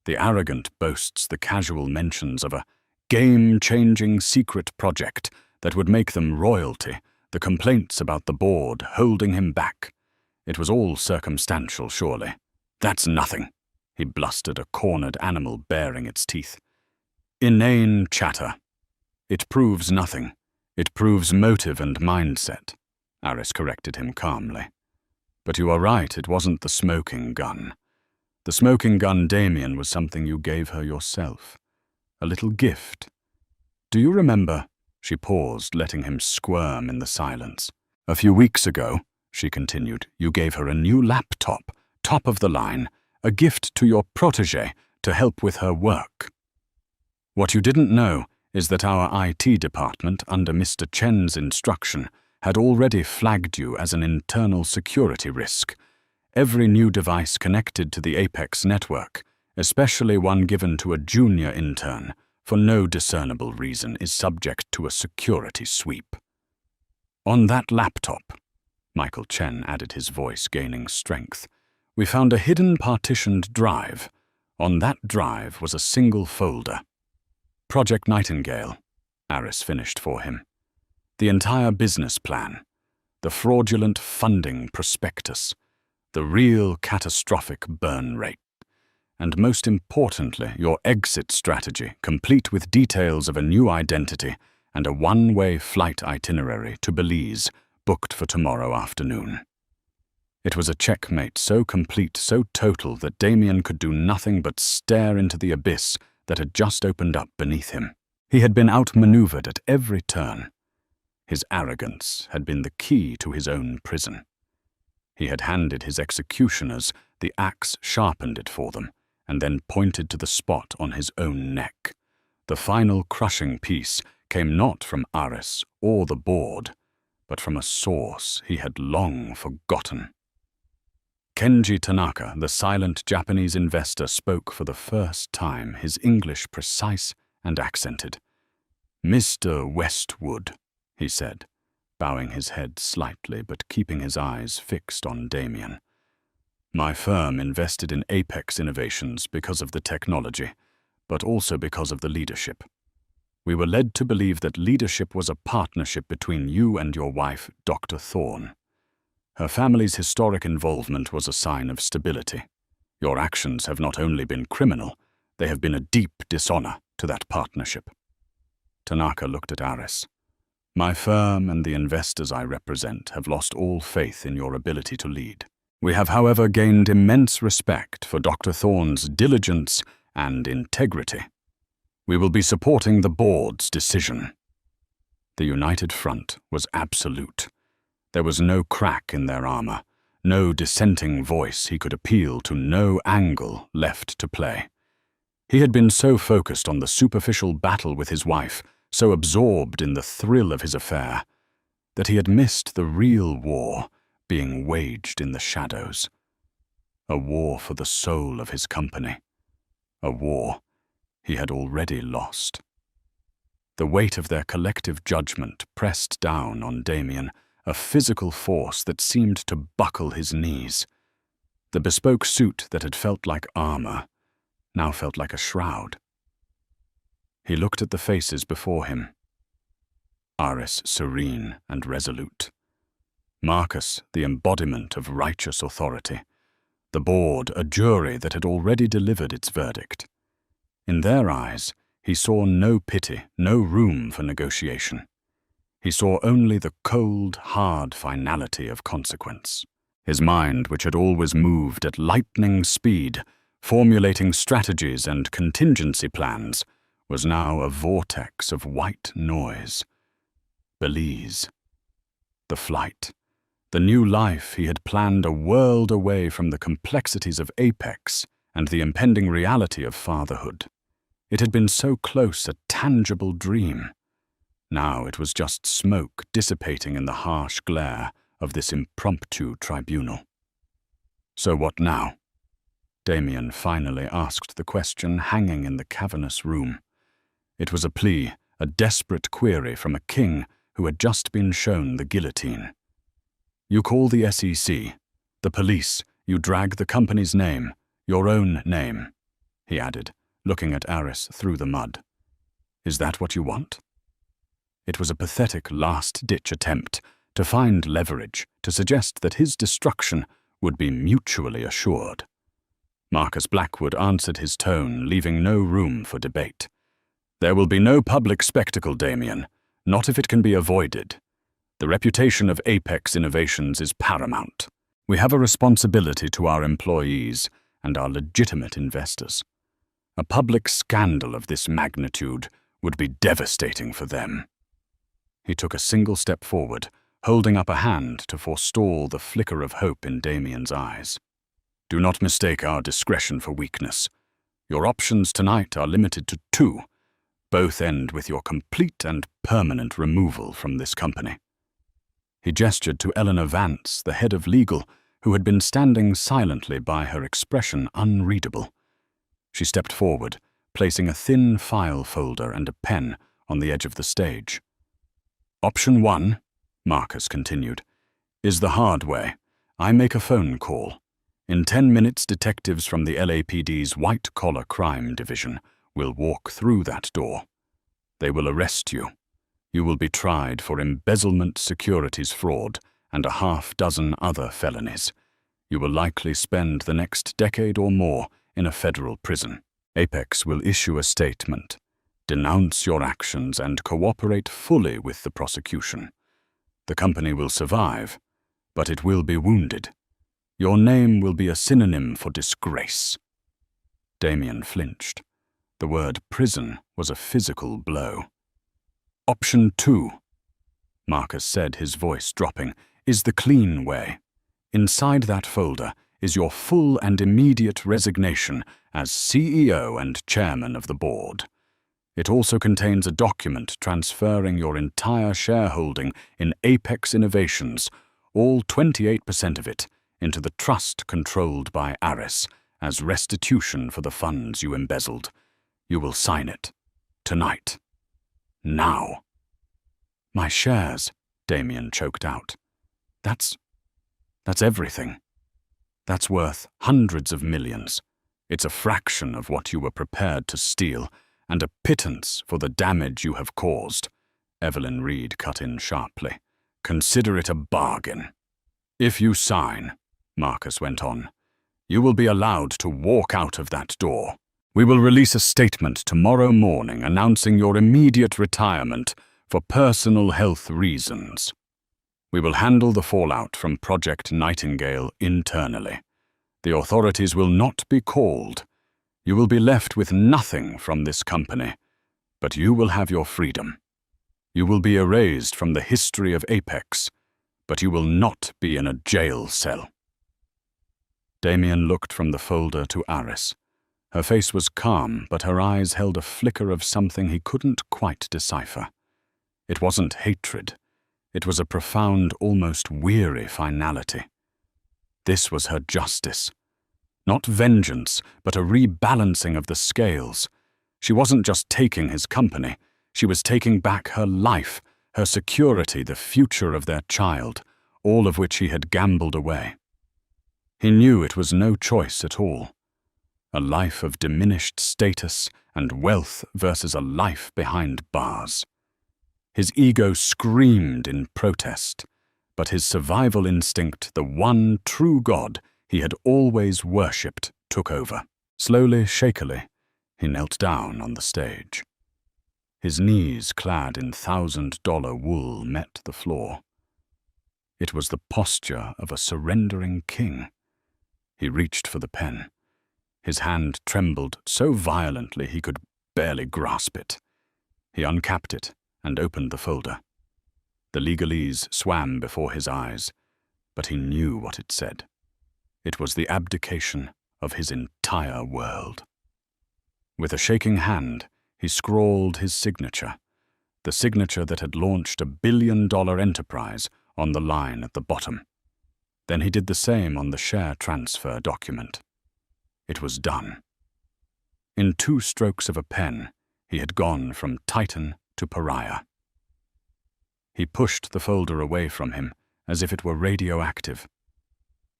The arrogant boasts, the casual mentions of a game-changing secret project that would make them royalty, the complaints about the board holding him back. It was all circumstantial, surely. That's nothing, he blustered, a cornered animal baring its teeth. Inane chatter. It proves nothing. It proves motive and mindset, Aris corrected him calmly. But you are right, it wasn't the smoking gun. The smoking gun, Damien, was something you gave her yourself. A little gift. Do you remember? She paused, letting him squirm in the silence. A few weeks ago, she continued, you gave her a new laptop, top of the line, a gift to your protégé to help with her work. What you didn't know is that our IT department, under Mr. Chen's instruction, had already flagged you as an internal security risk. Every new device connected to the Apex network, especially one given to a junior intern, for no discernible reason, is subject to a security sweep. On that laptop, Michael Chen added, his voice gaining strength, we found a hidden partitioned drive. On that drive was a single folder. Project Nightingale, Aris finished for him. The entire business plan, the fraudulent funding prospectus, the real catastrophic burn rate, and most importantly, your exit strategy, complete with details of a new identity and a one-way flight itinerary to Belize, booked for tomorrow afternoon. It was a checkmate so complete, so total, that Damien could do nothing but stare into the abyss that had just opened up beneath him. He had been outmaneuvered at every turn. His arrogance had been the key to his own prison. He had handed his executioners the axe, sharpened it for them, and then pointed to the spot on his own neck. The final crushing piece came not from Aris or the board, but from a source he had long forgotten. Kenji Tanaka, the silent Japanese investor, spoke for the first time, his English precise and accented. Mr. Westwood, he said, bowing his head slightly but keeping his eyes fixed on Damien. My firm invested in Apex Innovations because of the technology, but also because of the leadership. We were led to believe that leadership was a partnership between you and your wife, Dr. Thorne. Her family's historic involvement was a sign of stability. Your actions have not only been criminal, they have been a deep dishonor to that partnership. Tanaka looked at Aris. My firm and the investors I represent have lost all faith in your ability to lead. We have, however, gained immense respect for Dr. Thorne's diligence and integrity. We will be supporting the board's decision." The united front was absolute. There was no crack in their armor, no dissenting voice he could appeal to, no angle left to play. He had been so focused on the superficial battle with his wife, so absorbed in the thrill of his affair, that he had missed the real war being waged in the shadows. A war for the soul of his company. A war he had already lost. The weight of their collective judgment pressed down on Damien, a physical force that seemed to buckle his knees. The bespoke suit that had felt like armor now felt like a shroud. He looked at the faces before him. Aris serene and resolute. Marcus the embodiment of righteous authority. The board a jury that had already delivered its verdict. In their eyes, he saw no pity, no room for negotiation. He saw only the cold, hard finality of consequence. His mind, which had always moved at lightning speed, formulating strategies and contingency plans, was now a vortex of white noise. Belize. The flight. The new life he had planned a world away from the complexities of Apex and the impending reality of fatherhood. It had been so close a tangible dream. Now it was just smoke dissipating in the harsh glare of this impromptu tribunal. So what now? Damien finally asked the question hanging in the cavernous room. It was a plea, a desperate query from a king who had just been shown the guillotine. You call the SEC, the police, you drag the company's name, your own name, he added, looking at Aris through the mud. Is that what you want? It was a pathetic last-ditch attempt to find leverage, to suggest that his destruction would be mutually assured. Marcus Blackwood answered his tone, leaving no room for debate. There will be no public spectacle, Damien, not if it can be avoided. The reputation of Apex Innovations is paramount. We have a responsibility to our employees and our legitimate investors. A public scandal of this magnitude would be devastating for them. He took a single step forward, holding up a hand to forestall the flicker of hope in Damien's eyes. Do not mistake our discretion for weakness. Your options tonight are limited to 2. Both end with your complete and permanent removal from this company. He gestured to Eleanor Vance, the head of legal, who had been standing silently by, her expression unreadable. She stepped forward, placing a thin file folder and a pen on the edge of the stage. Option 1, Marcus continued, is the hard way. I make a phone call. In 10 minutes, detectives from the LAPD's white-collar crime division will walk through that door. They will arrest you. You will be tried for embezzlement, securities fraud, and a half-dozen other felonies. You will likely spend the next decade or more in a federal prison. Apex will issue a statement, denounce your actions, and cooperate fully with the prosecution. The company will survive, but it will be wounded. Your name will be a synonym for disgrace. Damien flinched. The word prison was a physical blow. Option 2, Marcus said, his voice dropping, is the clean way. Inside that folder is your full and immediate resignation as CEO and chairman of the board. It also contains a document transferring your entire shareholding in Apex Innovations, all 28% of it, into the trust controlled by Aris as restitution for the funds you embezzled. You will sign it. Tonight. Now. My shares, Damien choked out. That's everything. That's worth hundreds of millions. It's a fraction of what you were prepared to steal, and a pittance for the damage you have caused. Evelyn Reed cut in sharply. Consider it a bargain. If you sign, Marcus went on, you will be allowed to walk out of that door. We will release a statement tomorrow morning announcing your immediate retirement for personal health reasons. We will handle the fallout from Project Nightingale internally. The authorities will not be called. You will be left with nothing from this company, but you will have your freedom. You will be erased from the history of Apex, but you will not be in a jail cell." Damien looked from the folder to Aris. Her face was calm, but her eyes held a flicker of something he couldn't quite decipher. It wasn't hatred. It was a profound, almost weary finality. This was her justice. Not vengeance, but a rebalancing of the scales. She wasn't just taking his company. She was taking back her life, her security, the future of their child, all of which he had gambled away. He knew it was no choice at all. A life of diminished status and wealth versus a life behind bars. His ego screamed in protest, but his survival instinct, the one true God he had always worshipped, took over. Slowly, shakily, he knelt down on the stage. His knees, clad in $1,000 wool, met the floor. It was the posture of a surrendering king. He reached for the pen. His hand trembled so violently he could barely grasp it. He uncapped it and opened the folder. The legalese swam before his eyes, but he knew what it said. It was the abdication of his entire world. With a shaking hand, he scrawled his signature, the signature that had launched a billion-dollar enterprise, on the line at the bottom. Then he did the same on the share transfer document. It was done. In 2 strokes of a pen, he had gone from Titan to pariah. He pushed the folder away from him as if it were radioactive.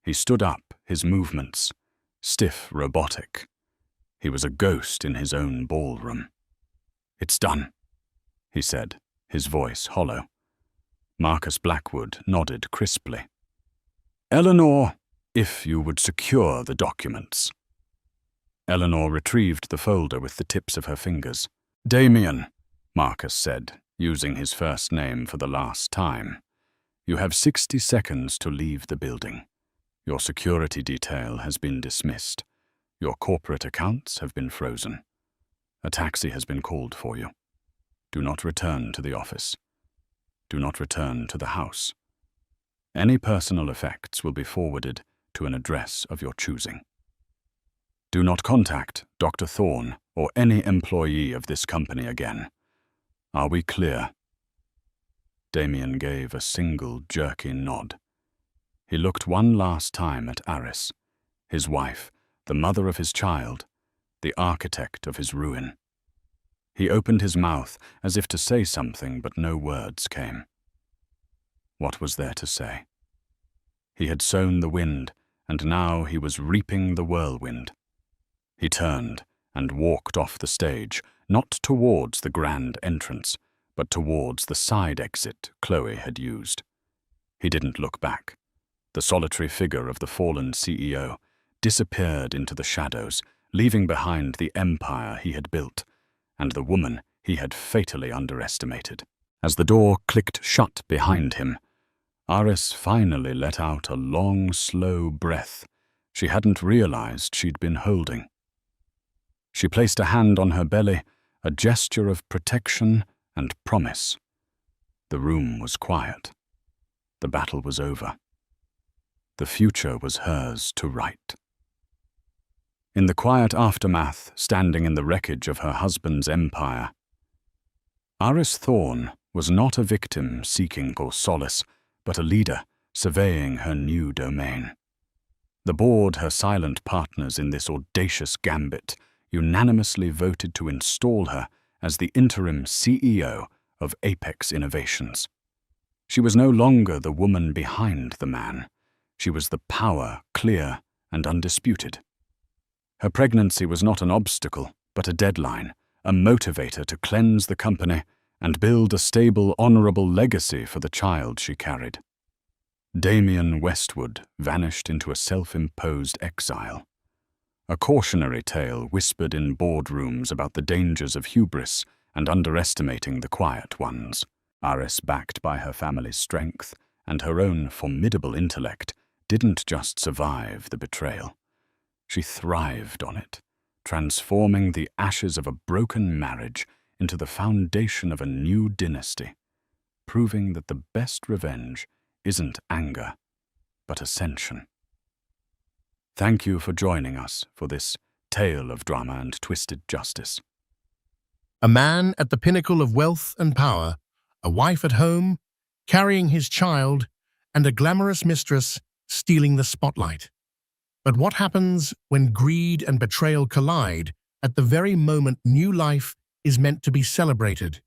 He stood up, his movements stiff, robotic. He was a ghost in his own ballroom. "It's done," he said, his voice hollow. Marcus Blackwood nodded crisply. "Eleanor, if you would secure the documents." Eleanor retrieved the folder with the tips of her fingers. "Damien," Marcus said, using his first name for the last time, "you have 60 seconds to leave the building. Your security detail has been dismissed. Your corporate accounts have been frozen. A taxi has been called for you. Do not return to the office. Do not return to the house. Any personal effects will be forwarded to an address of your choosing. Do not contact Dr. Thorne or any employee of this company again. Are we clear?" Damien gave a single jerky nod. He looked one last time at Aris, his wife, the mother of his child, the architect of his ruin. He opened his mouth as if to say something, but no words came. What was there to say? He had sown the wind, and now he was reaping the whirlwind. He turned and walked off the stage, not towards the grand entrance, but towards the side exit Chloe had used. He didn't look back. The solitary figure of the fallen CEO disappeared into the shadows, leaving behind the empire he had built, and the woman he had fatally underestimated. As the door clicked shut behind him, Aris finally let out a long, slow breath she hadn't realized she'd been holding. She placed a hand on her belly, a gesture of protection and promise. The room was quiet. The battle was over. The future was hers to write. In the quiet aftermath, standing in the wreckage of her husband's empire, Aris Thorne was not a victim seeking for solace, but a leader surveying her new domain. The board, her silent partners in this audacious gambit, unanimously voted to install her as the interim CEO of Apex Innovations. She was no longer the woman behind the man. She was the power, clear and undisputed. Her pregnancy was not an obstacle, but a deadline, a motivator to cleanse the company and build a stable, honorable legacy for the child she carried. Damien Westwood vanished into a self-imposed exile. A cautionary tale whispered in boardrooms about the dangers of hubris and underestimating the quiet ones. Aris, backed by her family's strength and her own formidable intellect didn't just survive the betrayal. She thrived on it, transforming the ashes of a broken marriage into the foundation of a new dynasty, proving that the best revenge isn't anger, but ascension. Thank you for joining us for this tale of drama and twisted justice. A man at the pinnacle of wealth and power, a wife at home, carrying his child, and a glamorous mistress stealing the spotlight. But what happens when greed and betrayal collide at the very moment new life is meant to be celebrated?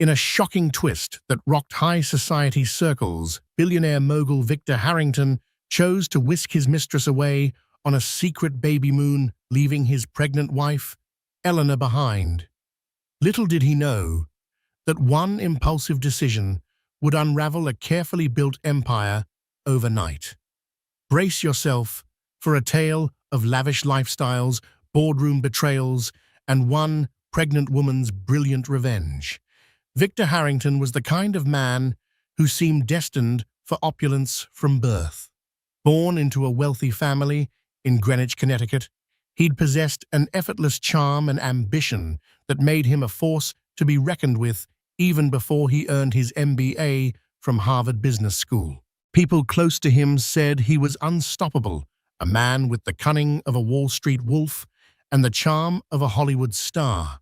In a shocking twist that rocked high society circles, billionaire mogul Victor Harrington chose to whisk his mistress away on a secret baby moon, leaving his pregnant wife, Eleanor, behind. Little did he know that one impulsive decision would unravel a carefully built empire overnight. Brace yourself for a tale of lavish lifestyles, boardroom betrayals, and one pregnant woman's brilliant revenge. Victor Harrington was the kind of man who seemed destined for opulence from birth. Born into a wealthy family in Greenwich, Connecticut, he'd possessed an effortless charm and ambition that made him a force to be reckoned with even before he earned his MBA from Harvard Business School. People close to him said he was unstoppable, a man with the cunning of a Wall Street wolf and the charm of a Hollywood star.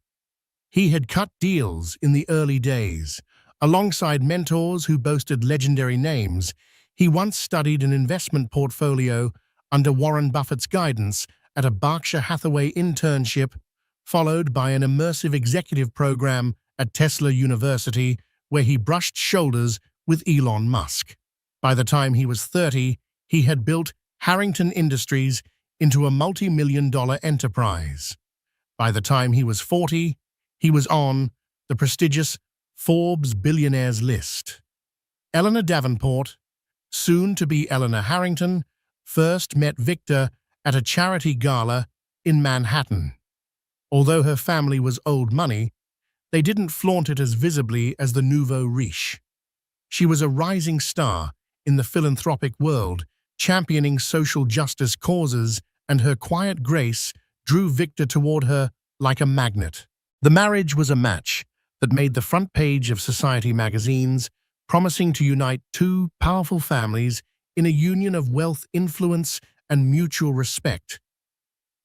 He had cut deals in the early days. Alongside mentors who boasted legendary names, he once studied an investment portfolio under Warren Buffett's guidance at a Berkshire Hathaway internship, followed by an immersive executive program at Tesla University, where he brushed shoulders with Elon Musk. By the time he was 30, he had built Harrington Industries into a multi-million-dollar enterprise. By the time he was 40, he was on the prestigious Forbes Billionaires list. Eleanor Davenport, soon to be Eleanor Harrington, first met Victor at a charity gala in Manhattan. Although her family was old money, they didn't flaunt it as visibly as the nouveau riche. She was a rising star in the philanthropic world, championing social justice causes, and her quiet grace drew Victor toward her like a magnet. The marriage was a match that made the front page of society magazines, promising to unite two powerful families in a union of wealth, influence, and mutual respect.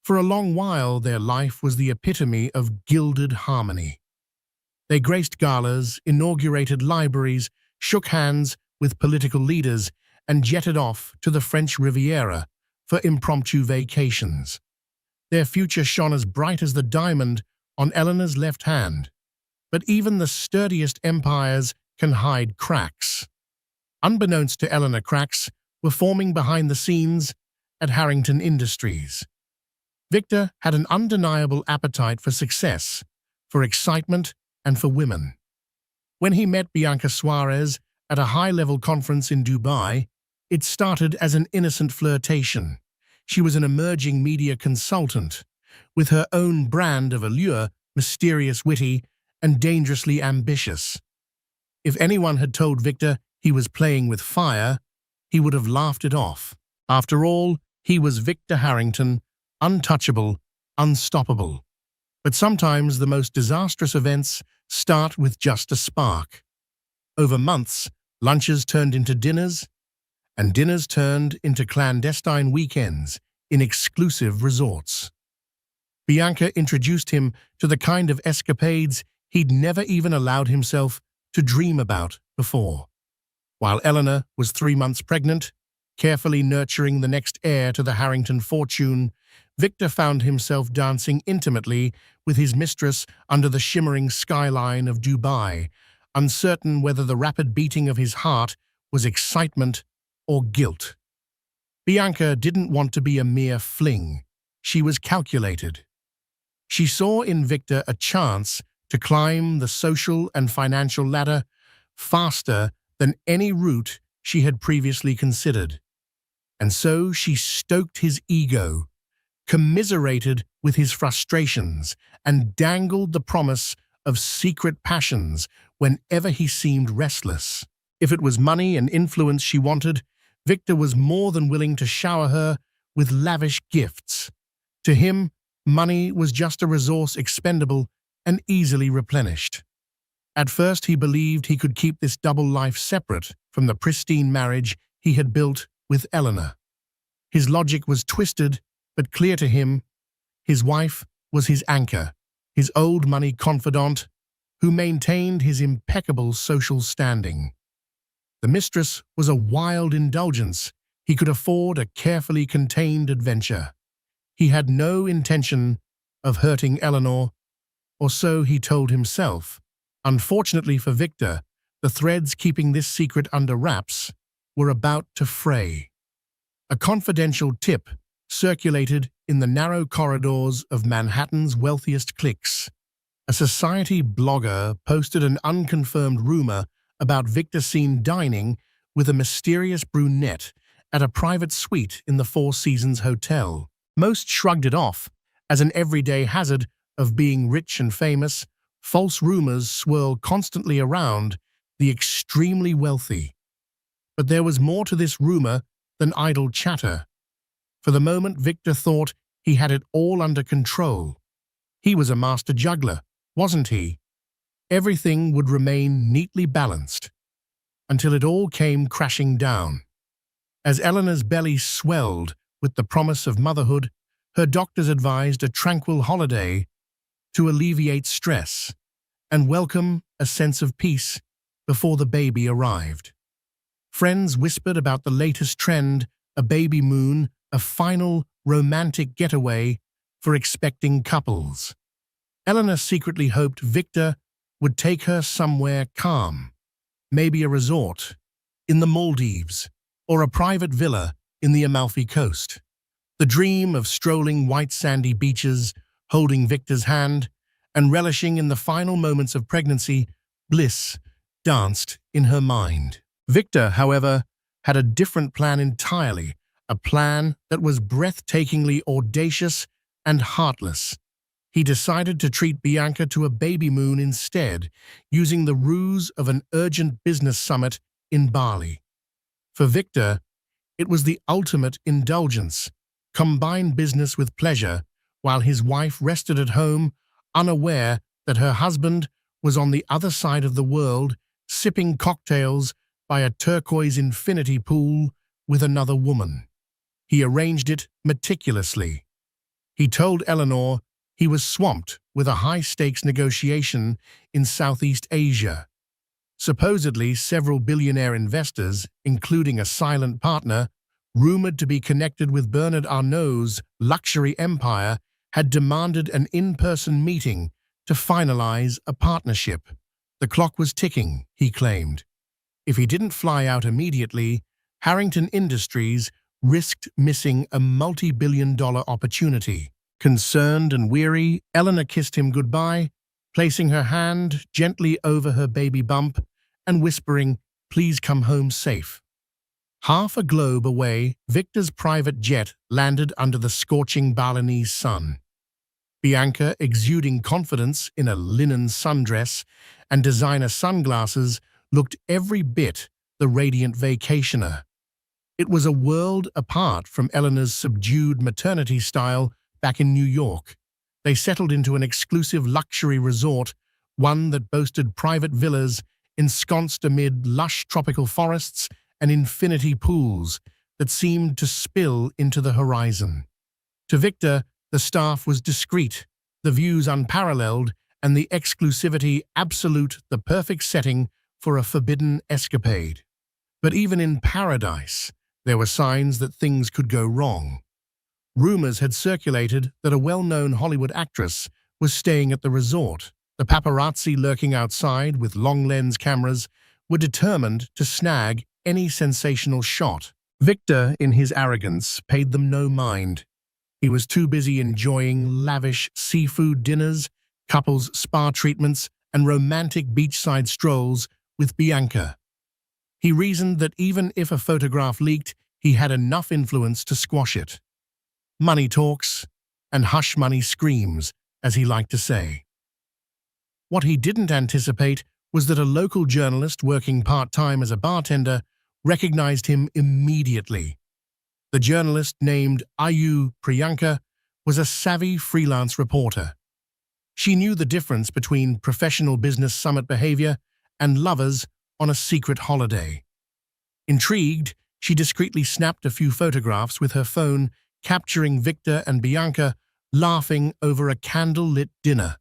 For a long while, their life was the epitome of gilded harmony. They graced galas, inaugurated libraries, shook hands with political leaders, and jetted off to the French Riviera for impromptu vacations. Their future shone as bright as the diamond on Eleanor's left hand. But even the sturdiest empires can hide cracks. Unbeknownst to Eleanor, cracks were forming behind the scenes at Harrington Industries. Victor had an undeniable appetite for success, for excitement, and for women. When he met Bianca Suarez at a high-level conference in Dubai, it started as an innocent flirtation. She was an emerging media consultant, with her own brand of allure, mysterious, witty, and dangerously ambitious. If anyone had told Victor he was playing with fire, he would have laughed it off. After all, he was Victor Harrington, untouchable, unstoppable. But sometimes the most disastrous events start with just a spark. Over months, lunches turned into dinners, and dinners turned into clandestine weekends in exclusive resorts. Bianca introduced him to the kind of escapades he'd never even allowed himself to dream about before. While Eleanor was 3 months pregnant, carefully nurturing the next heir to the Harrington fortune, Victor found himself dancing intimately with his mistress under the shimmering skyline of Dubai, uncertain whether the rapid beating of his heart was excitement or guilt. Bianca didn't want to be a mere fling. She was calculated. She saw in Victor a chance to climb the social and financial ladder faster than any route she had previously considered. And so she stoked his ego, commiserated with his frustrations, and dangled the promise of secret passions whenever he seemed restless. If it was money and influence she wanted, Victor was more than willing to shower her with lavish gifts. To him, money was just a resource expendable and easily replenished. At first, he believed he could keep this double life separate from the pristine marriage he had built with Eleanor. His logic was twisted, but clear to him. His wife was his anchor, his old money confidant, who maintained his impeccable social standing. The mistress was a wild indulgence. He could afford a carefully contained adventure. He had no intention of hurting Eleanor, or so he told himself. Unfortunately for Victor, the threads keeping this secret under wraps were about to fray. A confidential tip circulated in the narrow corridors of Manhattan's wealthiest cliques. A society blogger posted an unconfirmed rumor about Victor seen dining with a mysterious brunette at a private suite in the Four Seasons Hotel. Most shrugged it off as an everyday hazard of being rich and famous. False rumors swirl constantly around the extremely wealthy. But there was more to this rumor than idle chatter. For the moment, Victor thought he had it all under control. He was a master juggler, wasn't he? Everything would remain neatly balanced until it all came crashing down. As Eleanor's belly swelled with the promise of motherhood, her doctors advised a tranquil holiday to alleviate stress and welcome a sense of peace before the baby arrived. Friends whispered about the latest trend, a baby moon, a final romantic getaway for expecting couples. Eleanor secretly hoped Victor would take her somewhere calm, maybe a resort in the Maldives or a private villa in the Amalfi Coast. The dream of strolling white sandy beaches, holding Victor's hand, and relishing in the final moments of pregnancy, bliss danced in her mind. Victor, however, had a different plan entirely, a plan that was breathtakingly audacious and heartless. He decided to treat Bianca to a baby moon instead, using the ruse of an urgent business summit in Bali. For Victor, it was the ultimate indulgence, combine business with pleasure, while his wife rested at home, unaware that her husband was on the other side of the world, sipping cocktails by a turquoise infinity pool with another woman. He arranged it meticulously. He told Eleanor he was swamped with a high-stakes negotiation in Southeast Asia. Supposedly, several billionaire investors, including a silent partner, rumored to be connected with Bernard Arnault's luxury empire, had demanded an in-person meeting to finalize a partnership. The clock was ticking, he claimed. If he didn't fly out immediately, Harrington Industries risked missing a multi-billion-dollar opportunity. Concerned and weary, Eleanor kissed him goodbye, placing her hand gently over her baby bump and whispering, "Please come home safe." Half a globe away, Victor's private jet landed under the scorching Balinese sun. Bianca, exuding confidence in a linen sundress and designer sunglasses, looked every bit the radiant vacationer. It was a world apart from Eleanor's subdued maternity style back in New York. They settled into an exclusive luxury resort, one that boasted private villas ensconced amid lush tropical forests and infinity pools that seemed to spill into the horizon. To Victor, the staff was discreet, the views unparalleled, and the exclusivity absolute, the perfect setting for a forbidden escapade. But even in paradise, there were signs that things could go wrong. Rumors had circulated that a well-known Hollywood actress was staying at the resort. The paparazzi lurking outside with long-lens cameras were determined to snag any sensational shot. Victor, in his arrogance, paid them no mind. He was too busy enjoying lavish seafood dinners, couples spa treatments, and romantic beachside strolls with Bianca. He reasoned that even if a photograph leaked, he had enough influence to squash it. Money talks, and hush money screams, as he liked to say. What he didn't anticipate was that a local journalist working part-time as a bartender recognized him immediately. The journalist, named Ayu Priyanka, was a savvy freelance reporter. She knew the difference between professional business summit behavior and lovers on a secret holiday. Intrigued, she discreetly snapped a few photographs with her phone, capturing Victor and Bianca laughing over a candle-lit dinner.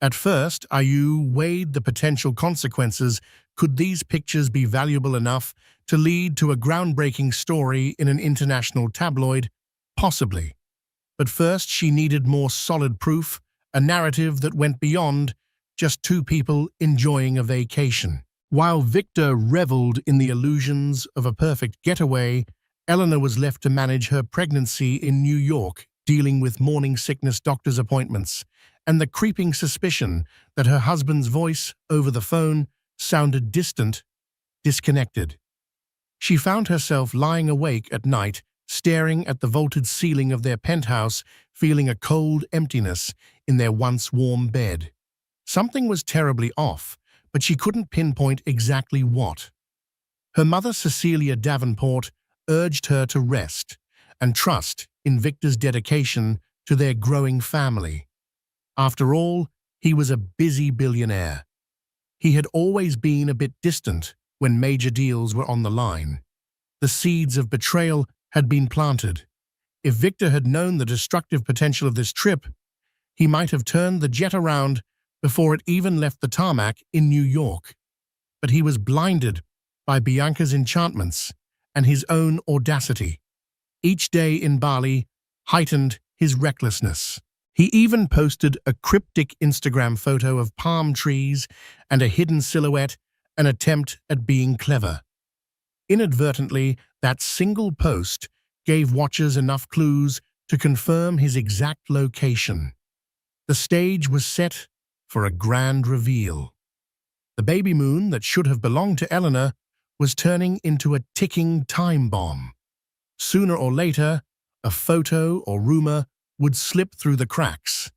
At first, Ayu weighed the potential consequences. Could these pictures be valuable enough to lead to a groundbreaking story in an international tabloid? Possibly. But first, she needed more solid proof, a narrative that went beyond just two people enjoying a vacation. While Victor reveled in the illusions of a perfect getaway, Eleanor was left to manage her pregnancy in New York, dealing with morning sickness doctor's appointments, and the creeping suspicion that her husband's voice over the phone sounded distant, disconnected. She found herself lying awake at night, staring at the vaulted ceiling of their penthouse, feeling a cold emptiness in their once warm bed. Something was terribly off, but she couldn't pinpoint exactly what. Her mother, Cecilia Davenport, urged her to rest and trust in Victor's dedication to their growing family. After all, he was a busy billionaire. He had always been a bit distant when major deals were on the line. The seeds of betrayal had been planted. If Victor had known the destructive potential of this trip, he might have turned the jet around before it even left the tarmac in New York. But he was blinded by Bianca's enchantments and his own audacity. Each day in Bali heightened his recklessness. He even posted a cryptic Instagram photo of palm trees and a hidden silhouette, an attempt at being clever. Inadvertently, that single post gave watchers enough clues to confirm his exact location. The stage was set for a grand reveal. The baby moon that should have belonged to Eleanor was turning into a ticking time bomb. Sooner or later, a photo or rumor would slip through the cracks,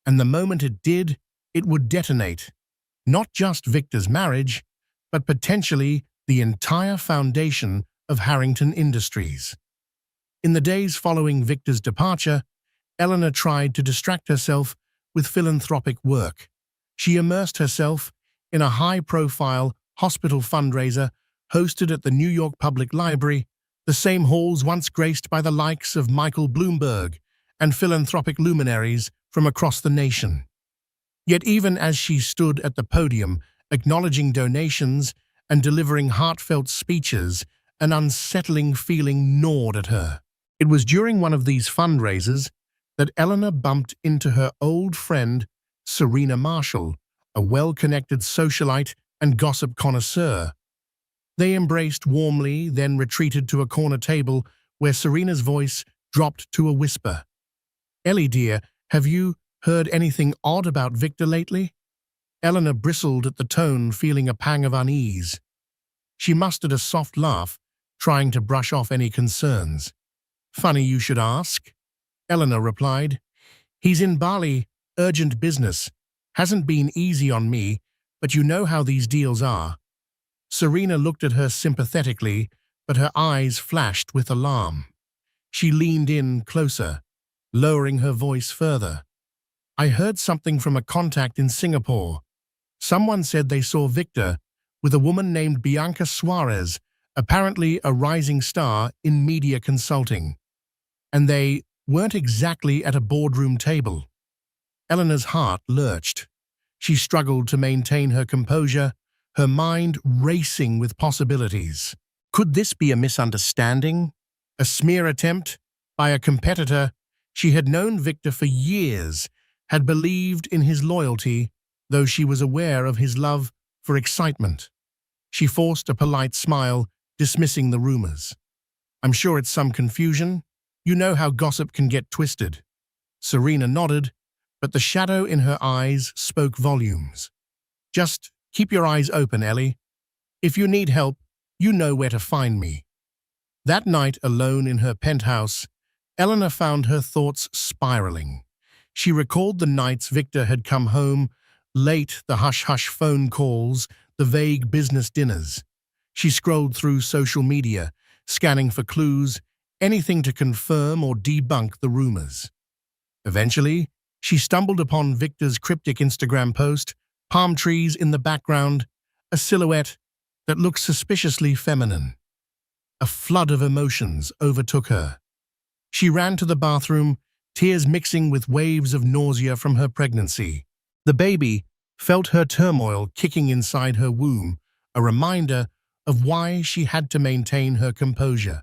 and the moment it did, it would detonate not just Victor's marriage, but potentially the entire foundation of Harrington Industries. In the days following Victor's departure, Eleanor tried to distract herself with philanthropic work. She immersed herself in a high-profile hospital fundraiser hosted at the New York Public Library, the same halls once graced by the likes of Michael Bloomberg and philanthropic luminaries from across the nation. Yet even as she stood at the podium, acknowledging donations and delivering heartfelt speeches, an unsettling feeling gnawed at her. It was during one of these fundraisers that Eleanor bumped into her old friend, Serena Marshall, a well-connected socialite and gossip connoisseur. They embraced warmly, then retreated to a corner table where Serena's voice dropped to a whisper. "Ellie, dear, have you heard anything odd about Victor lately?" Eleanor bristled at the tone, feeling a pang of unease. She mustered a soft laugh, trying to brush off any concerns. "Funny you should ask," Eleanor replied. "He's in Bali, urgent business. Hasn't been easy on me, but you know how these deals are." Serena looked at her sympathetically, but her eyes flashed with alarm. She leaned in closer, lowering her voice further. "I heard something from a contact in Singapore. Someone said they saw Victor with a woman named Bianca Suarez, apparently a rising star in media consulting. And they weren't exactly at a boardroom table." Eleanor's heart lurched. She struggled to maintain her composure, her mind racing with possibilities. Could this be a misunderstanding? A smear attempt by a competitor? She had known Victor for years, had believed in his loyalty, though she was aware of his love for excitement. She forced a polite smile, dismissing the rumors. "I'm sure it's some confusion. You know how gossip can get twisted." Serena nodded, but the shadow in her eyes spoke volumes. "Just keep your eyes open, Ellie. If you need help, you know where to find me." That night, alone in her penthouse, Eleanor found her thoughts spiraling. She recalled the nights Victor had come home, Late, the hush-hush phone calls, the vague business dinners. She scrolled through social media, scanning for clues, anything to confirm or debunk the rumors. Eventually, she stumbled upon Victor's cryptic Instagram post, palm trees in the background, a silhouette that looked suspiciously feminine. A flood of emotions overtook her. She ran to the bathroom, tears mixing with waves of nausea from her pregnancy. The baby felt her turmoil kicking inside her womb, a reminder of why she had to maintain her composure.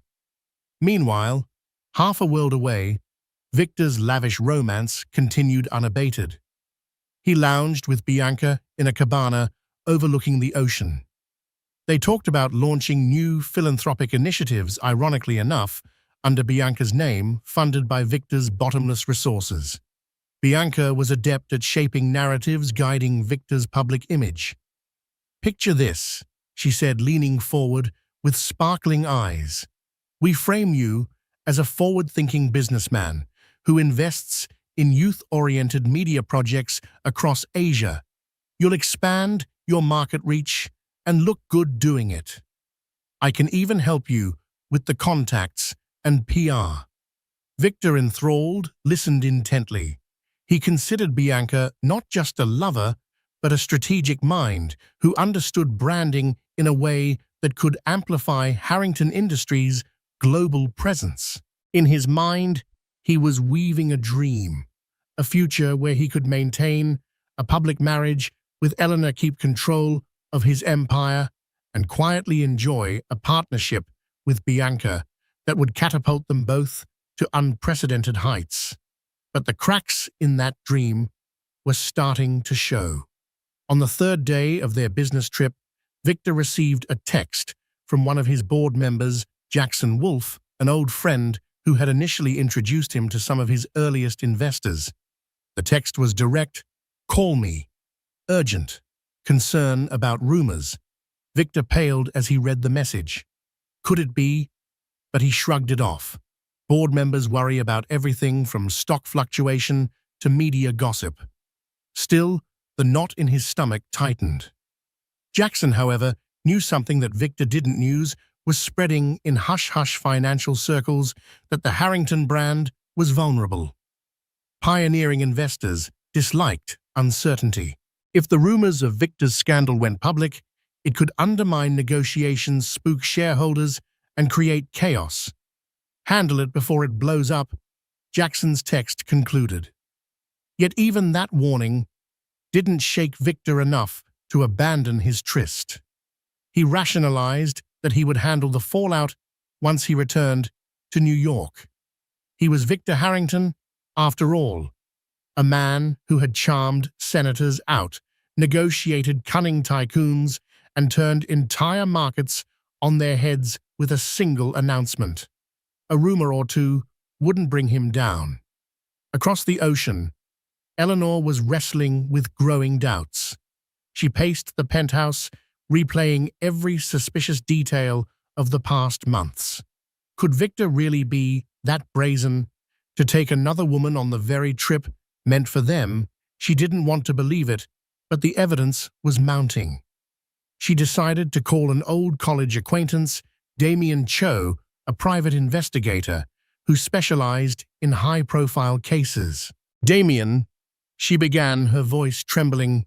Meanwhile, half a world away, Victor's lavish romance continued unabated. He lounged with Bianca in a cabana overlooking the ocean. They talked about launching new philanthropic initiatives, ironically enough, under Bianca's name, funded by Victor's bottomless resources. Bianca was adept at shaping narratives guiding Victor's public image. "Picture this," she said, leaning forward with sparkling eyes. "We frame you as a forward-thinking businessman who invests in youth-oriented media projects across Asia. You'll expand your market reach and look good doing it. I can even help you with the contacts and PR." Victor, enthralled, listened intently. He considered Bianca not just a lover, but a strategic mind who understood branding in a way that could amplify Harrington Industries' global presence. In his mind, he was weaving a dream, a future where he could maintain a public marriage with Eleanor, keep control of his empire, and quietly enjoy a partnership with Bianca that would catapult them both to unprecedented heights. But the cracks in that dream were starting to show. On the third day of their business trip, Victor received a text from one of his board members, Jackson Wolfe, an old friend who had initially introduced him to some of his earliest investors. The text was direct: "Call me. Urgent. Concern about rumors." Victor paled as he read the message. Could it be? But he shrugged it off. Board members worry about everything from stock fluctuation to media gossip. Still, the knot in his stomach tightened. Jackson, however, knew something that Victor didn't. News was spreading in hush-hush financial circles that the Harrington brand was vulnerable. Pioneering investors disliked uncertainty. If the rumors of Victor's scandal went public, it could undermine negotiations, spook shareholders, and create chaos. "Handle it before it blows up," Jackson's text concluded. Yet even that warning didn't shake Victor enough to abandon his tryst. He rationalized that he would handle the fallout once he returned to New York. He was Victor Harrington, after all, a man who had charmed senators out, negotiated cunning tycoons, and turned entire markets on their heads with a single announcement. A rumor or two wouldn't bring him down. Across the ocean, Eleanor was wrestling with growing doubts. She paced the penthouse, replaying every suspicious detail of the past months. Could Victor really be that brazen to take another woman on the very trip meant for them? She didn't want to believe it, but the evidence was mounting. She decided to call an old college acquaintance, Damien Cho, a private investigator who specialized in high-profile cases. "Damien," she began, her voice trembling,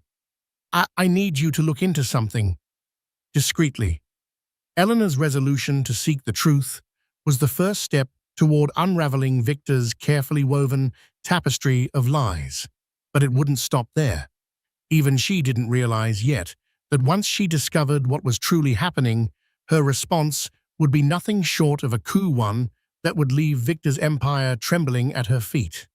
I need you to look into something." Discreetly. Eleanor's resolution to seek the truth was the first step toward unraveling Victor's carefully woven tapestry of lies. But it wouldn't stop there. Even she didn't realize yet that once she discovered what was truly happening, her response would be nothing short of a coup, one that would leave Victor's empire trembling at her feet.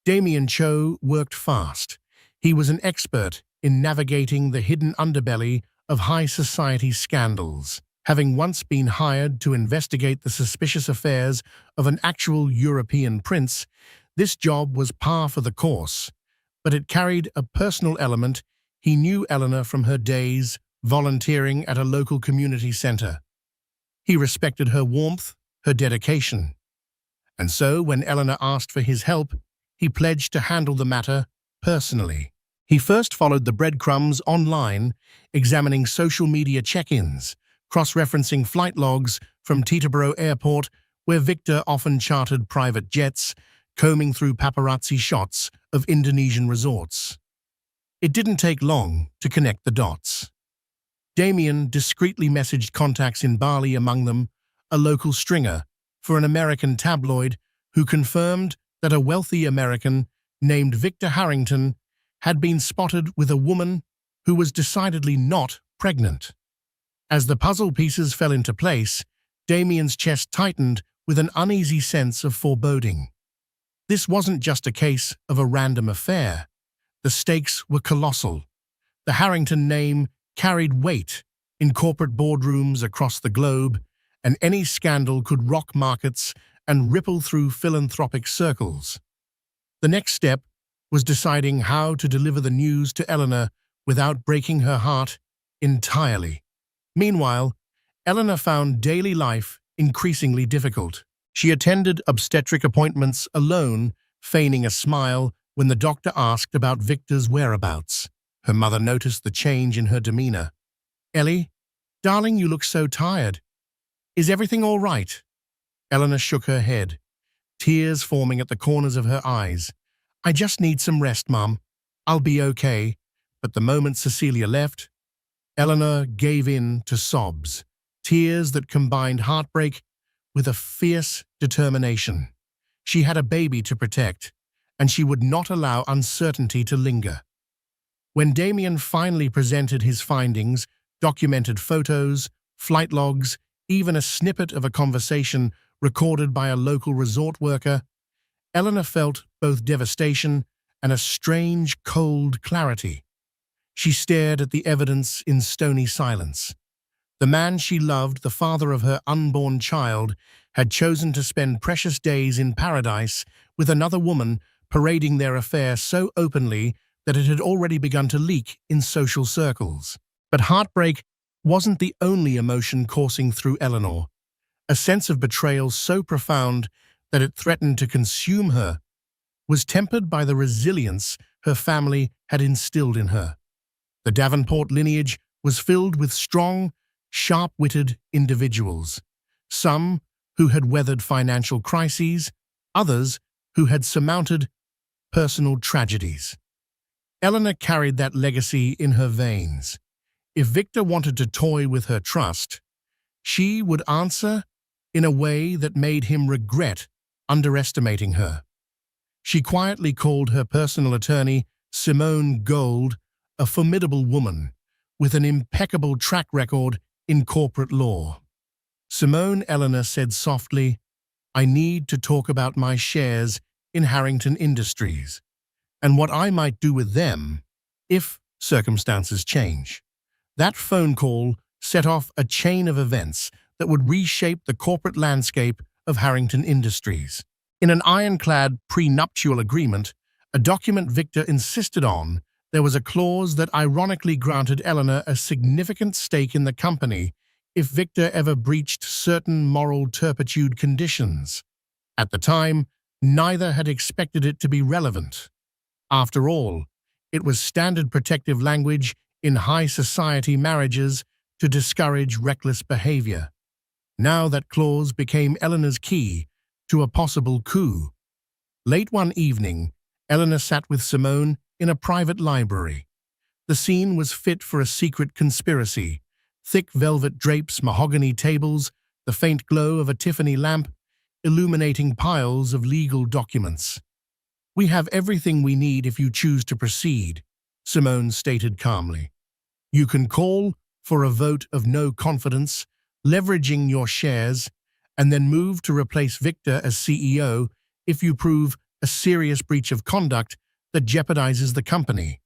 Damien Cho worked fast. He was an expert in navigating the hidden underbelly of high society scandals. Having once been hired to investigate the suspicious affairs of an actual European prince, this job was par for the course, but it carried a personal element. He knew Eleanor from her days volunteering at a local community center. He respected her warmth, her dedication. And so, when Eleanor asked for his help, he pledged to handle the matter personally. He first followed the breadcrumbs online, examining social media check-ins, cross-referencing flight logs from Teterboro Airport, where Victor often chartered private jets, combing through paparazzi shots of Indonesian resorts. It didn't take long to connect the dots. Damien discreetly messaged contacts in Bali, among them a local stringer for an American tabloid, who confirmed that a wealthy American named Victor Harrington had been spotted with a woman who was decidedly not pregnant. As the puzzle pieces fell into place, Damien's chest tightened with an uneasy sense of foreboding. This wasn't just a case of a random affair. The stakes were colossal. The Harrington name carried weight in corporate boardrooms across the globe, and any scandal could rock markets and ripple through philanthropic circles. The next step was deciding how to deliver the news to Eleanor without breaking her heart entirely. Meanwhile, Eleanor found daily life increasingly difficult. She attended obstetric appointments alone, feigning a smile when the doctor asked about Victor's whereabouts. Her mother noticed the change in her demeanor. "Ellie, darling, you look so tired. Is everything all right?" Eleanor shook her head, tears forming at the corners of her eyes. "I just need some rest, Mum. I'll be okay." But the moment Cecilia left, Eleanor gave in to sobs, tears that combined heartbreak with a fierce determination. She had a baby to protect, and she would not allow uncertainty to linger. When Damien finally presented his findings, documented photos, flight logs, even a snippet of a conversation recorded by a local resort worker, Eleanor felt both devastation and a strange, cold clarity. She stared at the evidence in stony silence. The man she loved, the father of her unborn child, had chosen to spend precious days in paradise with another woman, parading their affair so openly that it had already begun to leak in social circles. But heartbreak wasn't the only emotion coursing through Eleanor. A sense of betrayal so profound that it threatened to consume her was tempered by the resilience her family had instilled in her. The Davenport lineage was filled with strong, sharp-witted individuals, some who had weathered financial crises, others who had surmounted personal tragedies. Eleanor carried that legacy in her veins. If Victor wanted to toy with her trust, she would answer in a way that made him regret underestimating her. She quietly called her personal attorney, Simone Gold, a formidable woman with an impeccable track record in corporate law. Simone, Eleanor said softly, "I need to talk about my shares in Harrington Industries and what I might do with them if circumstances change." That phone call set off a chain of events that would reshape the corporate landscape of Harrington Industries. In an ironclad prenuptial agreement, a document Victor insisted on, there was a clause that ironically granted Eleanor a significant stake in the company if Victor ever breached certain moral turpitude conditions. At the time, neither had expected it to be relevant. After all, it was standard protective language in high society marriages to discourage reckless behavior. Now that clause became Eleanor's key to a possible coup. Late one evening, Eleanor sat with Simone in a private library. The scene was fit for a secret conspiracy. Thick velvet drapes, mahogany tables, the faint glow of a Tiffany lamp, illuminating piles of legal documents. "We have everything we need if you choose to proceed," Simone stated calmly. "You can call for a vote of no confidence, leveraging your shares, and then move to replace Victor as CEO if you prove a serious breach of conduct that jeopardizes the company."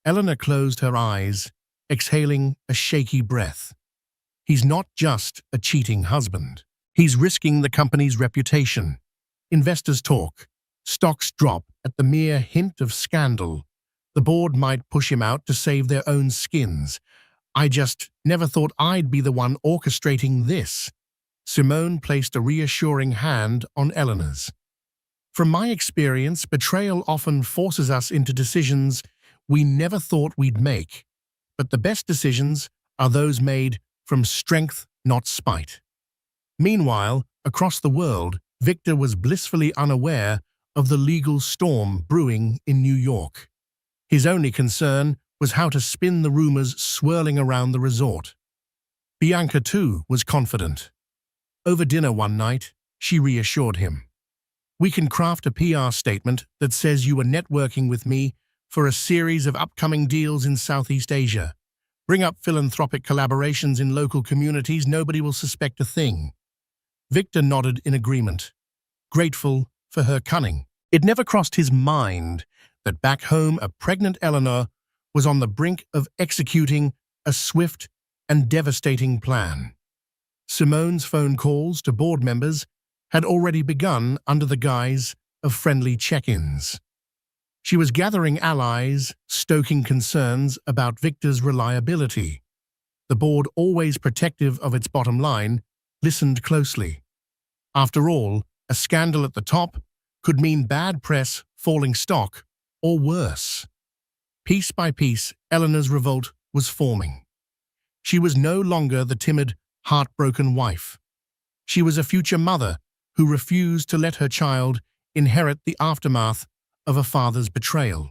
Eleanor closed her eyes, exhaling a shaky breath. He's not just a cheating husband. He's risking the company's reputation. Investors talk. Stocks drop at the mere hint of scandal. The board might push him out to save their own skins. "I just never thought I'd be the one orchestrating this." Simone placed a reassuring hand on Eleanor's. "From my experience, betrayal often forces us into decisions we never thought we'd make, but the best decisions are those made from strength, not spite. Meanwhile, across the world, Victor was blissfully unaware of the legal storm brewing in New York. His only concern was how to spin the rumors swirling around the resort. Bianca, too, was confident. Over dinner one night, she reassured him. "We can craft a PR statement that says you were networking with me for a series of upcoming deals in Southeast Asia. Bring up philanthropic collaborations in local communities, nobody will suspect a thing." Victor nodded in agreement, grateful for her cunning. It never crossed his mind that back home a pregnant Eleanor was on the brink of executing a swift and devastating plan. Simone's phone calls to board members had already begun under the guise of friendly check-ins. She was gathering allies, stoking concerns about Victor's reliability. The board, always protective of its bottom line, listened closely. After all, a scandal at the top could mean bad press, falling stock, or worse. Piece by piece, Eleanor's revolt was forming. She was no longer the timid, heartbroken wife. She was a future mother who refused to let her child inherit the aftermath of a father's betrayal.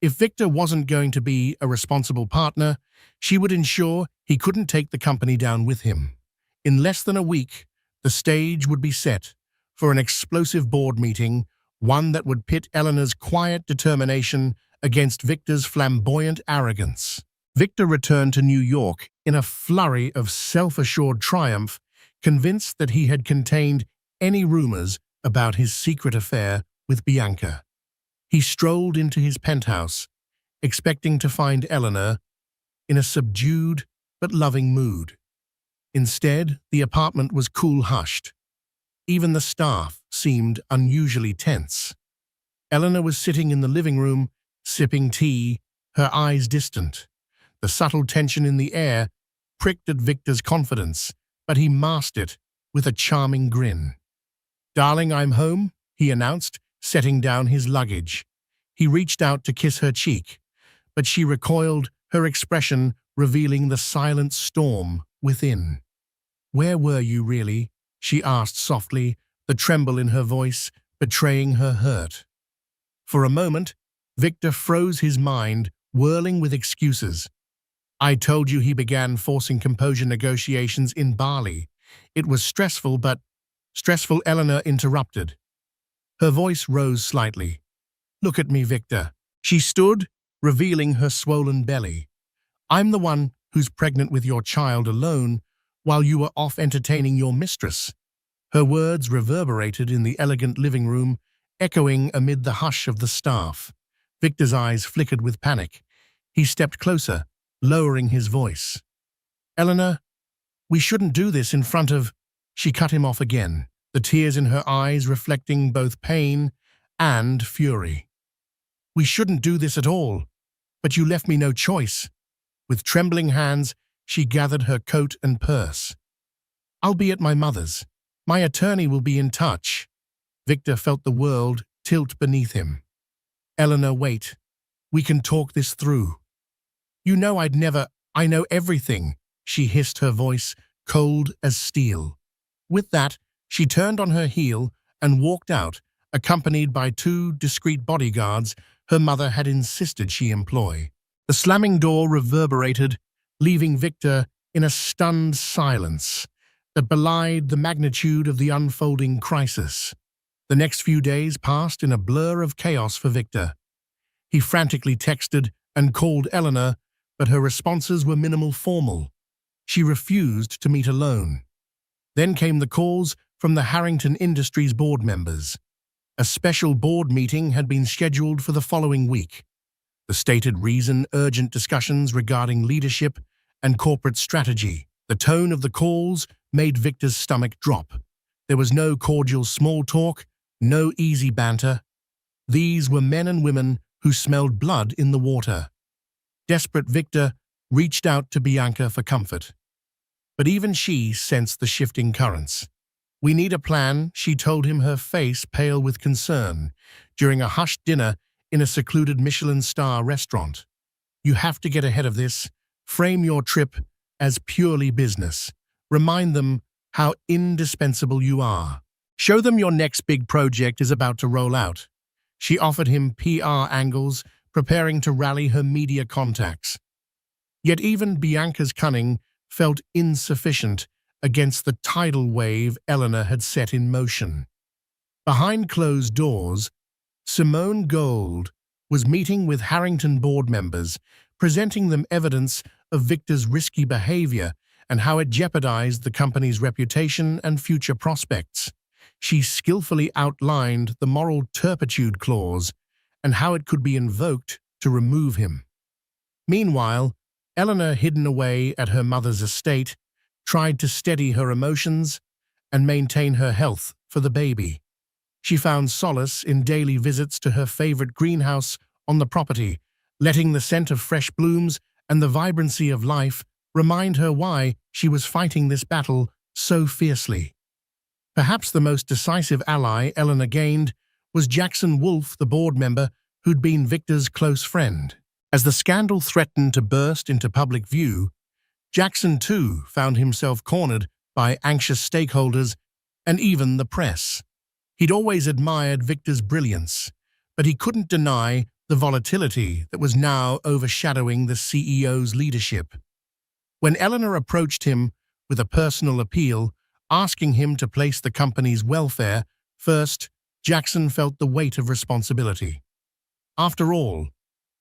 If Victor wasn't going to be a responsible partner, she would ensure he couldn't take the company down with him. In less than a week, the stage would be set for an explosive board meeting, one that would pit Eleanor's quiet determination against Victor's flamboyant arrogance. Victor returned to New York in a flurry of self-assured triumph, convinced that he had contained any rumors about his secret affair with Bianca. He strolled into his penthouse, expecting to find Eleanor in a subdued but loving mood. Instead, the apartment was cool-hushed. Even the staff seemed unusually tense. Eleanor was sitting in the living room, sipping tea, her eyes distant. The subtle tension in the air pricked at Victor's confidence, but he masked it with a charming grin. "Darling, I'm home," he announced, setting down his luggage. He reached out to kiss her cheek, but she recoiled, her expression revealing the silent storm within. "Where were you, really?" she asked softly, the tremble in her voice betraying her hurt. For a moment, Victor froze, his mind whirling with excuses. "I told you," he began, forcing composure. "Negotiations in Bali. It was stressful, but—" "Stressful," Eleanor interrupted. Her voice rose slightly. "Look at me, Victor." She stood, revealing her swollen belly. "I'm the one who's pregnant with your child alone while you were off entertaining your mistress." Her words reverberated in the elegant living room, echoing amid the hush of the staff. Victor's eyes flickered with panic. He stepped closer, lowering his voice. "Eleanor, we shouldn't do this in front of—" She cut him off again, the tears in her eyes reflecting both pain and fury. "We shouldn't do this at all, but you left me no choice." With trembling hands, she gathered her coat and purse. "I'll be at my mother's. My attorney will be in touch." Victor felt the world tilt beneath him. "Eleanor, wait. We can talk this through." "You know I'd never—" "I know everything," she hissed, her voice cold as steel. With that, she turned on her heel and walked out, accompanied by 2 discreet bodyguards her mother had insisted she employ. The slamming door reverberated, leaving Victor in a stunned silence that belied the magnitude of the unfolding crisis. The next few days passed in a blur of chaos for Victor. He frantically texted and called Eleanor, but her responses were minimal, formal. She refused to meet alone. Then came the calls from the Harrington Industries board members. A special board meeting had been scheduled for the following week. The stated reason: urgent discussions regarding leadership and corporate strategy. The tone of the calls made Victor's stomach drop. There was no cordial small talk, no easy banter. These were men and women who smelled blood in the water. Desperate, Victor reached out to Bianca for comfort. But even she sensed the shifting currents. "We need a plan," she told him, her face pale with concern. During a hushed dinner in a secluded Michelin star restaurant. You have to get ahead of this. Frame your trip as purely business. Remind them how indispensable you are. Show them your next big project is about to roll out. She offered him PR angles, preparing to rally her media contacts. Yet even Bianca's cunning felt insufficient against the tidal wave Eleanor had set in motion. Behind closed doors, Simone Gold was meeting with Harrington board members, presenting them evidence of Victor's risky behavior and how it jeopardized the company's reputation and future prospects. She skillfully outlined the moral turpitude clause and how it could be invoked to remove him. Meanwhile, Eleanor, hidden away at her mother's estate, tried to steady her emotions and maintain her health for the baby. She found solace in daily visits to her favorite greenhouse on the property, letting the scent of fresh blooms and the vibrancy of life remind her why she was fighting this battle so fiercely. Perhaps the most decisive ally Eleanor gained was Jackson Wolfe, the board member who'd been Victor's close friend. As the scandal threatened to burst into public view, Jackson too found himself cornered by anxious stakeholders and even the press. He'd always admired Victor's brilliance, but he couldn't deny the volatility that was now overshadowing the CEO's leadership. When Eleanor approached him with a personal appeal, asking him to place the company's welfare first, Jackson felt the weight of responsibility. After all,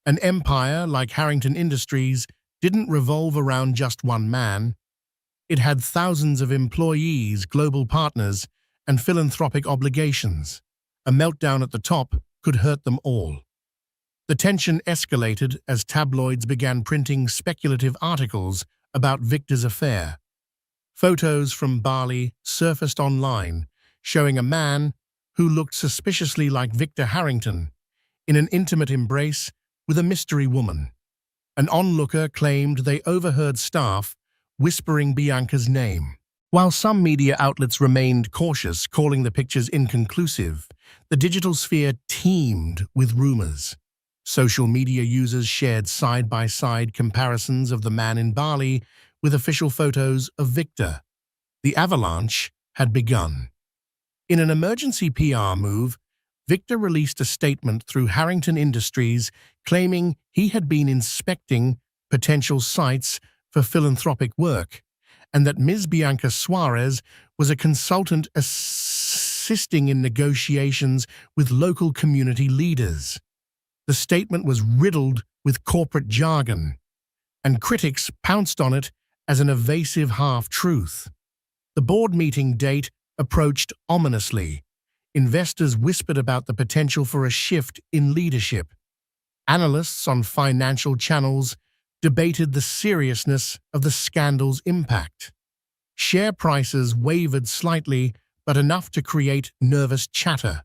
an empire like Harrington Industries didn't revolve around just one man. It had thousands of employees, global partners, and philanthropic obligations. A meltdown at the top could hurt them all. The tension escalated as tabloids began printing speculative articles about Victor's affair. Photos from Bali surfaced online, showing a man who looked suspiciously like Victor Harrington in an intimate embrace with a mystery woman. An onlooker claimed they overheard staff whispering Bianca's name. While some media outlets remained cautious, calling the pictures inconclusive, the digital sphere teemed with rumors. Social media users shared side-by-side comparisons of the man in Bali with official photos of Victor. The avalanche had begun. In an emergency PR move, Victor released a statement through Harrington Industries claiming he had been inspecting potential sites for philanthropic work, and that Ms. Bianca Suarez was a consultant assisting in negotiations with local community leaders. The statement was riddled with corporate jargon, and critics pounced on it as an evasive half-truth. The board meeting date approached ominously. Investors whispered about the potential for a shift in leadership. Analysts on financial channels debated the seriousness of the scandal's impact. Share prices wavered slightly, but enough to create nervous chatter.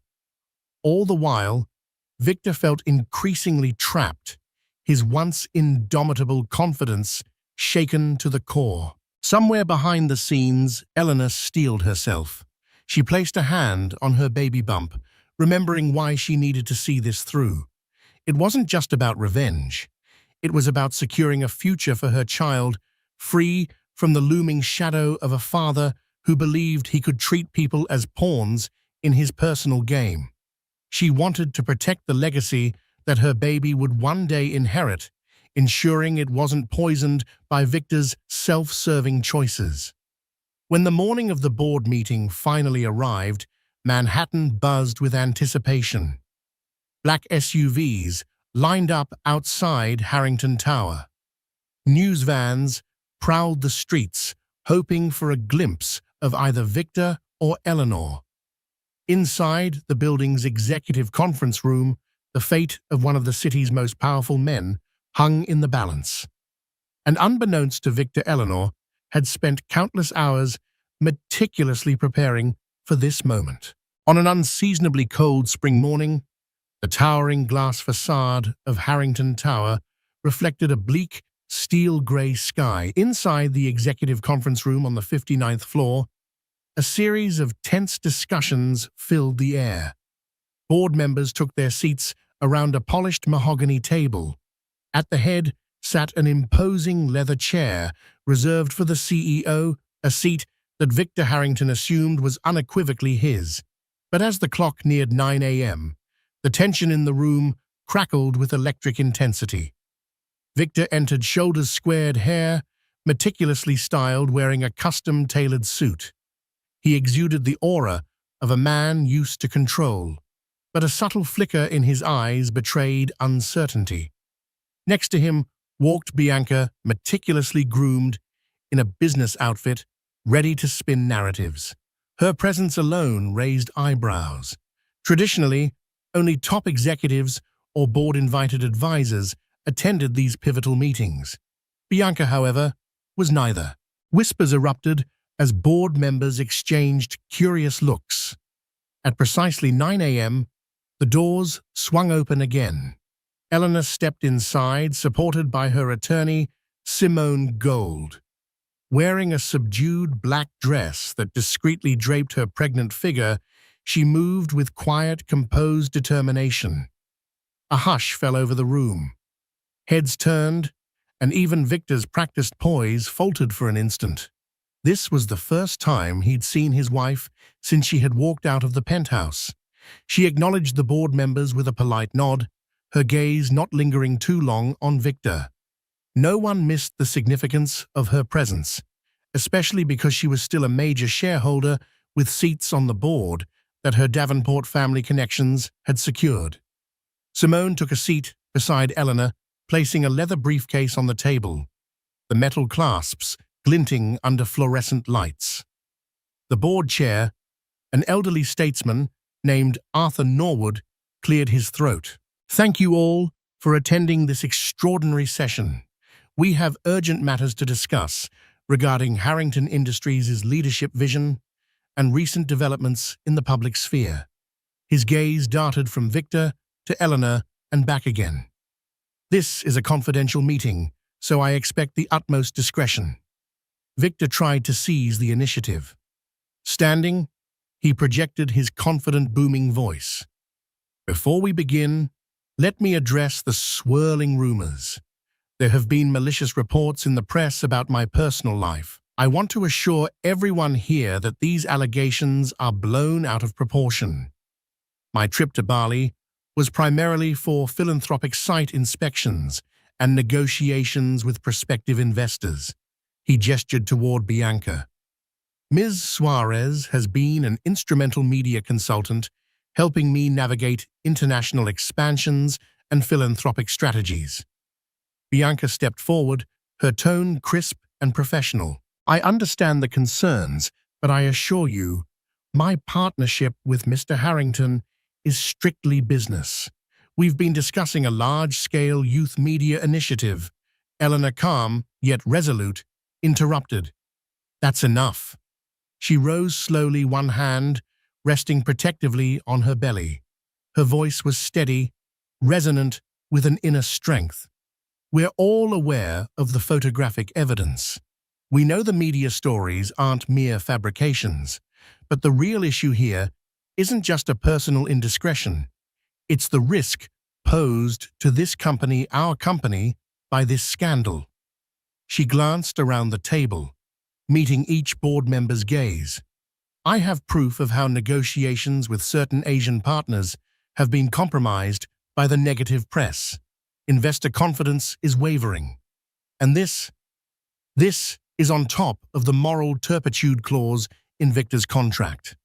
All the while, Victor felt increasingly trapped, his once indomitable confidence shaken to the core. Somewhere behind the scenes, Eleanor steeled herself. She placed a hand on her baby bump, remembering why she needed to see this through. It wasn't just about revenge. It was about securing a future for her child, free from the looming shadow of a father who believed he could treat people as pawns in his personal game. She wanted to protect the legacy that her baby would one day inherit, ensuring it wasn't poisoned by Victor's self-serving choices. When the morning of the board meeting finally arrived, Manhattan buzzed with anticipation. Black SUVs lined up outside Harrington Tower. News vans prowled the streets, hoping for a glimpse of either Victor or Eleanor. Inside the building's executive conference room, the fate of one of the city's most powerful men hung in the balance. And unbeknownst to Victor, Eleanor had spent countless hours meticulously preparing for this moment. On an unseasonably cold spring morning, the towering glass facade of Harrington Tower reflected a bleak, steel-gray sky. Inside the executive conference room on the 59th floor, a series of tense discussions filled the air. Board members took their seats around a polished mahogany table. At the head sat an imposing leather chair reserved for the CEO, a seat that Victor Harrington assumed was unequivocally his. But as the clock neared 9 a.m., the tension in the room crackled with electric intensity. Victor entered shoulders-squared hair, meticulously styled, wearing a custom-tailored suit. He exuded the aura of a man used to control, but a subtle flicker in his eyes betrayed uncertainty. Next to him walked Bianca, meticulously groomed in a business outfit, ready to spin narratives. Her presence alone raised eyebrows. Traditionally, only top executives or board-invited advisors attended these pivotal meetings. Bianca, however, was neither. Whispers erupted as board members exchanged curious looks. At precisely 9 a.m., the doors swung open again. Eleanor stepped inside, supported by her attorney, Simone Gold. Wearing a subdued black dress that discreetly draped her pregnant figure, she moved with quiet, composed determination. A hush fell over the room. Heads turned, and even Victor's practiced poise faltered for an instant. This was the first time he'd seen his wife since she had walked out of the penthouse. She acknowledged the board members with a polite nod, her gaze not lingering too long on Victor. No one missed the significance of her presence, especially because she was still a major shareholder with seats on the board that her Davenport family connections had secured. Simone took a seat beside Eleanor, placing a leather briefcase on the table, the metal clasps glinting under fluorescent lights. The board chair, an elderly statesman named Arthur Norwood, cleared his throat. "Thank you all for attending this extraordinary session. We have urgent matters to discuss regarding Harrington Industries' leadership vision and recent developments in the public sphere." His gaze darted from Victor to Eleanor and back again. "This is a confidential meeting, so I expect the utmost discretion." Victor tried to seize the initiative. Standing, he projected his confident, booming voice. "Before we begin, let me address the swirling rumors. There have been malicious reports in the press about my personal life. I want to assure everyone here that these allegations are blown out of proportion. My trip to Bali was primarily for philanthropic site inspections and negotiations with prospective investors." He gestured toward Bianca. "Ms. Suarez has been an instrumental media consultant, helping me navigate international expansions and philanthropic strategies." Bianca stepped forward, her tone crisp and professional. "I understand the concerns, but I assure you, my partnership with Mr. Harrington is strictly business. We've been discussing a large-scale youth media initiative." Eleanor, calm, yet resolute, interrupted. "That's enough." She rose slowly, one hand resting protectively on her belly. Her voice was steady, resonant with an inner strength. "We're all aware of the photographic evidence. We know the media stories aren't mere fabrications, but the real issue here isn't just a personal indiscretion. It's the risk posed to this company, our company, by this scandal." She glanced around the table, meeting each board member's gaze. "I have proof of how negotiations with certain Asian partners have been compromised by the negative press. Investor confidence is wavering. And this is on top of the moral turpitude clause in Victor's contract."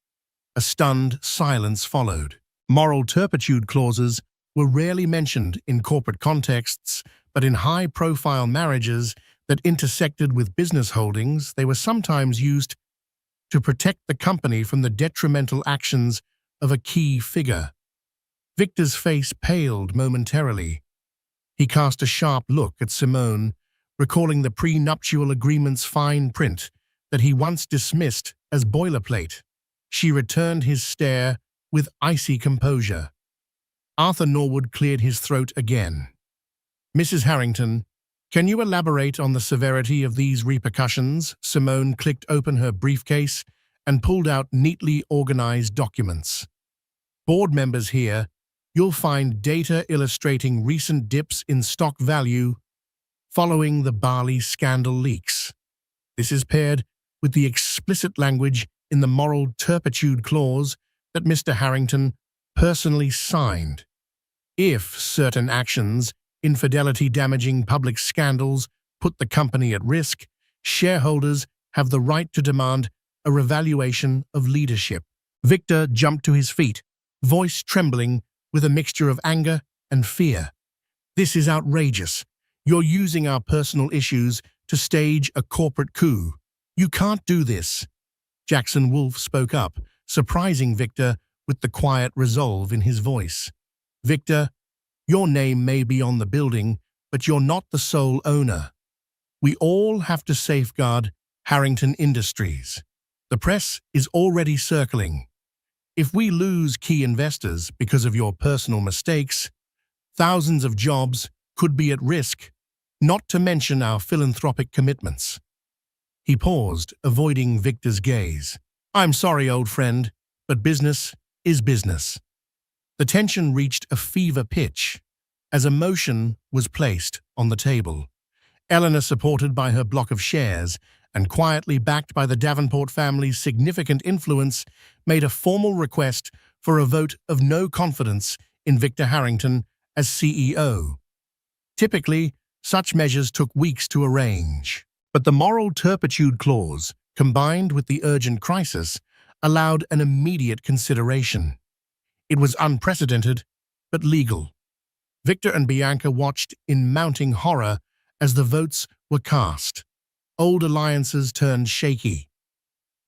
A stunned silence followed. Moral turpitude clauses were rarely mentioned in corporate contexts, but in high-profile marriages that intersected with business holdings, they were sometimes used to protect the company from the detrimental actions of a key figure. Victor's face paled momentarily. He cast a sharp look at Simone, recalling the prenuptial agreement's fine print that he once dismissed as boilerplate. She returned his stare with icy composure. Arthur Norwood cleared his throat again. "Mrs. Harrington, can you elaborate on the severity of these repercussions?" Simone clicked open her briefcase and pulled out neatly organized documents. "Board members here, you'll find data illustrating recent dips in stock value following the barley scandal leaks. This is paired with the explicit language in the moral turpitude clause that Mr. Harrington personally signed. If certain actions, infidelity-damaging public scandals, put the company at risk, shareholders have the right to demand a revaluation of leadership. Victor jumped to his feet, voice trembling with a mixture of anger and fear. This is outrageous. You're using our personal issues to stage a corporate coup. You can't do this. Jackson Wolfe spoke up, surprising Victor with the quiet resolve in his voice. Victor, your name may be on the building, but you're not the sole owner. We all have to safeguard Harrington Industries. The press is already circling. If we lose key investors because of your personal mistakes, thousands of jobs could be at risk, not to mention our philanthropic commitments. He paused, avoiding Victor's gaze. I'm sorry, old friend, but business is business. The tension reached a fever pitch as a motion was placed on the table. Eleanor, supported by her block of shares and quietly backed by the Davenport family's significant influence, made a formal request for a vote of no confidence in Victor Harrington as CEO. Typically, such measures took weeks to arrange. But the moral turpitude clause, combined with the urgent crisis, allowed an immediate consideration. It was unprecedented, but legal. Victor and Bianca watched in mounting horror as the votes were cast. Old alliances turned shaky.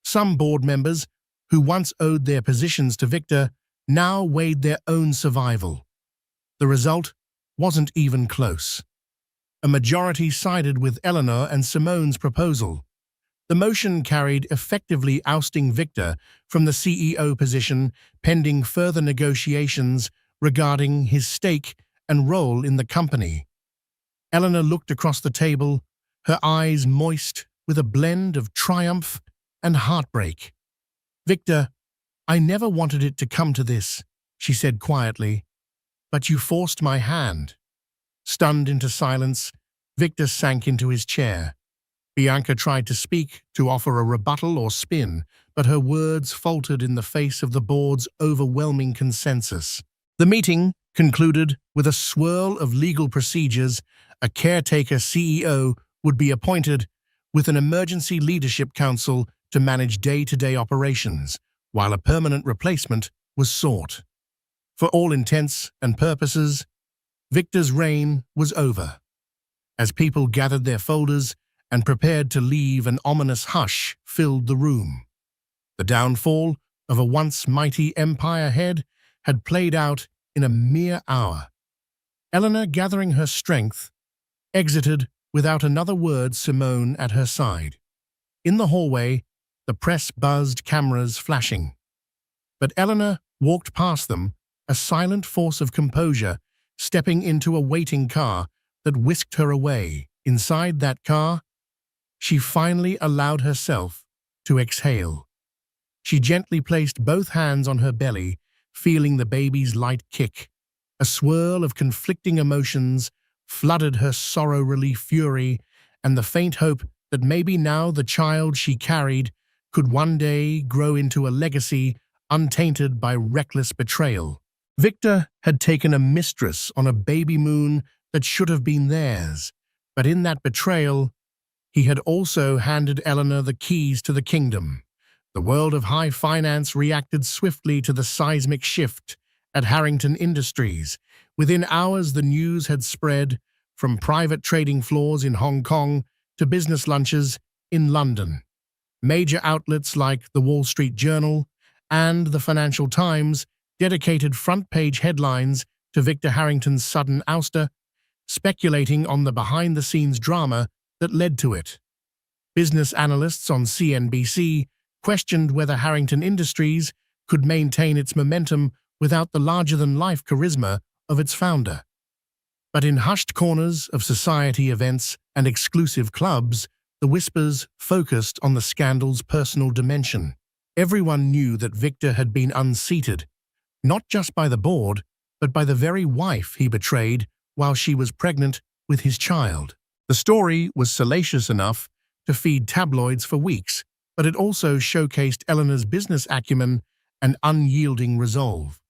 Some board members, who once owed their positions to Victor, now weighed their own survival. The result wasn't even close. A majority sided with Eleanor and Simone's proposal. The motion carried, effectively ousting Victor from the CEO position pending further negotiations regarding his stake and role in the company. Eleanor looked across the table, her eyes moist with a blend of triumph and heartbreak. Victor, I never wanted it to come to this, she said quietly, but you forced my hand. Stunned into silence, Victor sank into his chair. Bianca tried to speak, to offer a rebuttal or spin, but her words faltered in the face of the board's overwhelming consensus. The meeting concluded with a swirl of legal procedures. A caretaker CEO would be appointed, with an emergency leadership council to manage day-to-day operations, while a permanent replacement was sought. For all intents and purposes, Victor's reign was over. As people gathered their folders and prepared to leave, an ominous hush filled the room. The downfall of a once mighty empire head had played out in a mere hour. Eleanor, gathering her strength, exited without another word, Simone at her side. In the hallway, the press buzzed, cameras flashing. But Eleanor walked past them, a silent force of composure, stepping into a waiting car that whisked her away. Inside that car, she finally allowed herself to exhale. She gently placed both hands on her belly, feeling the baby's light kick. A swirl of conflicting emotions flooded her: sorrow, relief, fury, and the faint hope that maybe now the child she carried could one day grow into a legacy untainted by reckless betrayal. Victor had taken a mistress on a baby moon that should have been theirs, but in that betrayal, he had also handed Eleanor the keys to the kingdom. The world of high finance reacted swiftly to the seismic shift at Harrington Industries. Within hours, the news had spread from private trading floors in Hong Kong to business lunches in London. Major outlets like the Wall Street Journal and the Financial Times dedicated front-page headlines to Victor Harrington's sudden ouster, speculating on the behind-the-scenes drama that led to it. Business analysts on CNBC questioned whether Harrington Industries could maintain its momentum without the larger-than-life charisma of its founder. But in hushed corners of society events and exclusive clubs, the whispers focused on the scandal's personal dimension. Everyone knew that Victor had been unseated, not just by the board, but by the very wife he betrayed while she was pregnant with his child. The story was salacious enough to feed tabloids for weeks, but it also showcased Eleanor's business acumen and unyielding resolve.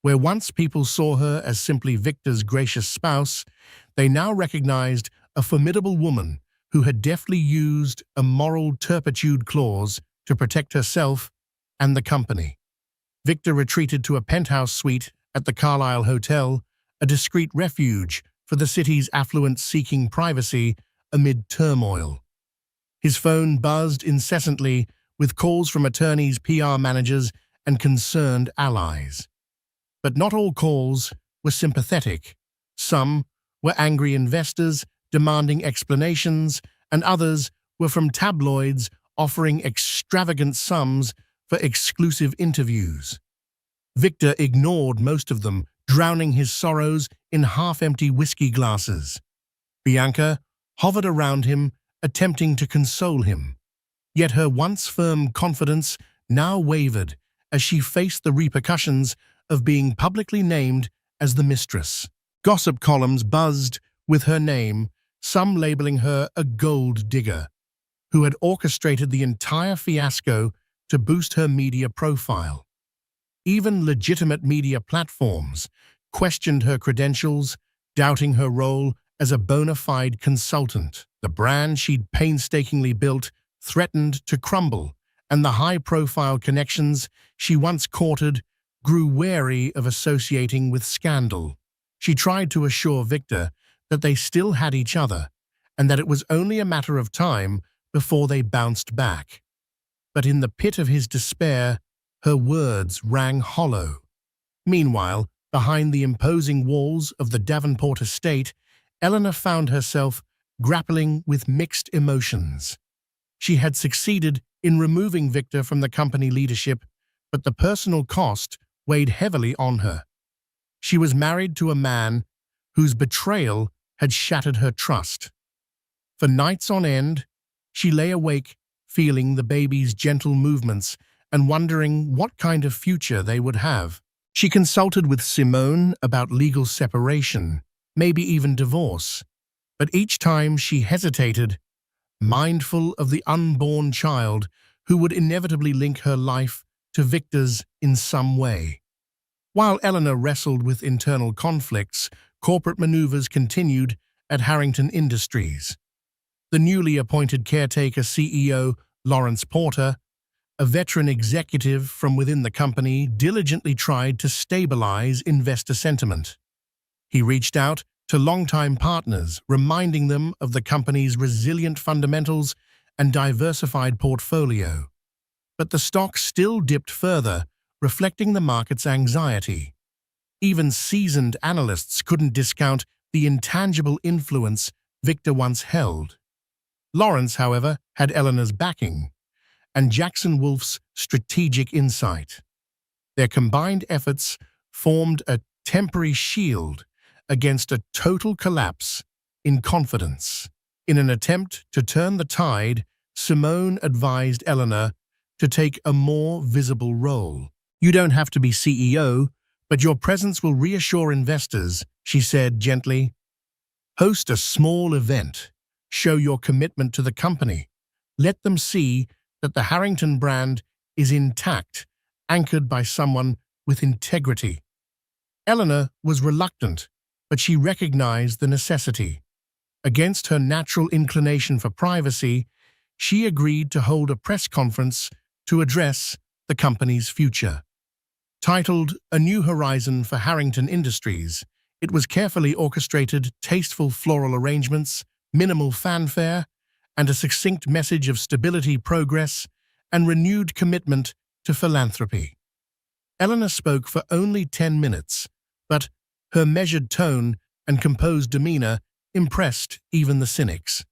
Where once people saw her as simply Victor's gracious spouse, they now recognized a formidable woman who had deftly used a moral turpitude clause to protect herself and the company. Victor retreated to a penthouse suite at the Carlisle Hotel, a discreet refuge for the city's affluent seeking privacy amid turmoil. His phone buzzed incessantly with calls from attorneys, PR managers, and concerned allies. But not all calls were sympathetic. Some were angry investors demanding explanations, and others were from tabloids offering extravagant sums for exclusive interviews. Victor ignored most of them, drowning his sorrows in half-empty whiskey glasses. Bianca hovered around him, attempting to console him. Yet her once firm confidence now wavered as she faced the repercussions of being publicly named as the Mistress. Gossip columns buzzed with her name, some labeling her a gold digger, who had orchestrated the entire fiasco to boost her media profile. Even legitimate media platforms questioned her credentials, doubting her role as a bona fide consultant. The brand she'd painstakingly built threatened to crumble, and the high-profile connections she once courted grew wary of associating with scandal. She tried to assure Victor that they still had each other, and that it was only a matter of time before they bounced back. But in the pit of his despair, her words rang hollow. Meanwhile, behind the imposing walls of the Davenport estate, Eleanor found herself grappling with mixed emotions. She had succeeded in removing Victor from the company leadership, but the personal cost weighed heavily on her. She was married to a man whose betrayal had shattered her trust. For nights on end, she lay awake, feeling the baby's gentle movements and wondering what kind of future they would have. She consulted with Simone about legal separation, maybe even divorce, but each time she hesitated, mindful of the unborn child who would inevitably link her life to Victor's in some way. While Eleanor wrestled with internal conflicts, corporate maneuvers continued at Harrington Industries. The newly appointed caretaker CEO, Lawrence Porter, a veteran executive from within the company, diligently tried to stabilize investor sentiment. He reached out to longtime partners, reminding them of the company's resilient fundamentals and diversified portfolio. But the stock still dipped further, reflecting the market's anxiety. Even seasoned analysts couldn't discount the intangible influence Victor once held. Lawrence, however, had Eleanor's backing, and Jackson Wolfe's strategic insight. Their combined efforts formed a temporary shield against a total collapse in confidence. In an attempt to turn the tide, Simone advised Eleanor to take a more visible role. "You don't have to be CEO, but your presence will reassure investors," she said gently. "Host a small event. Show your commitment to the company. Let them see that the Harrington brand is intact, anchored by someone with integrity." Eleanor was reluctant, but she recognized the necessity. Against her natural inclination for privacy, she agreed to hold a press conference to address the company's future. Titled "A New Horizon for Harrington Industries," it was carefully orchestrated, tasteful floral arrangements, minimal fanfare, and a succinct message of stability, progress, and renewed commitment to philanthropy. Eleanor spoke for only 10 minutes, but her measured tone and composed demeanor impressed even the cynics.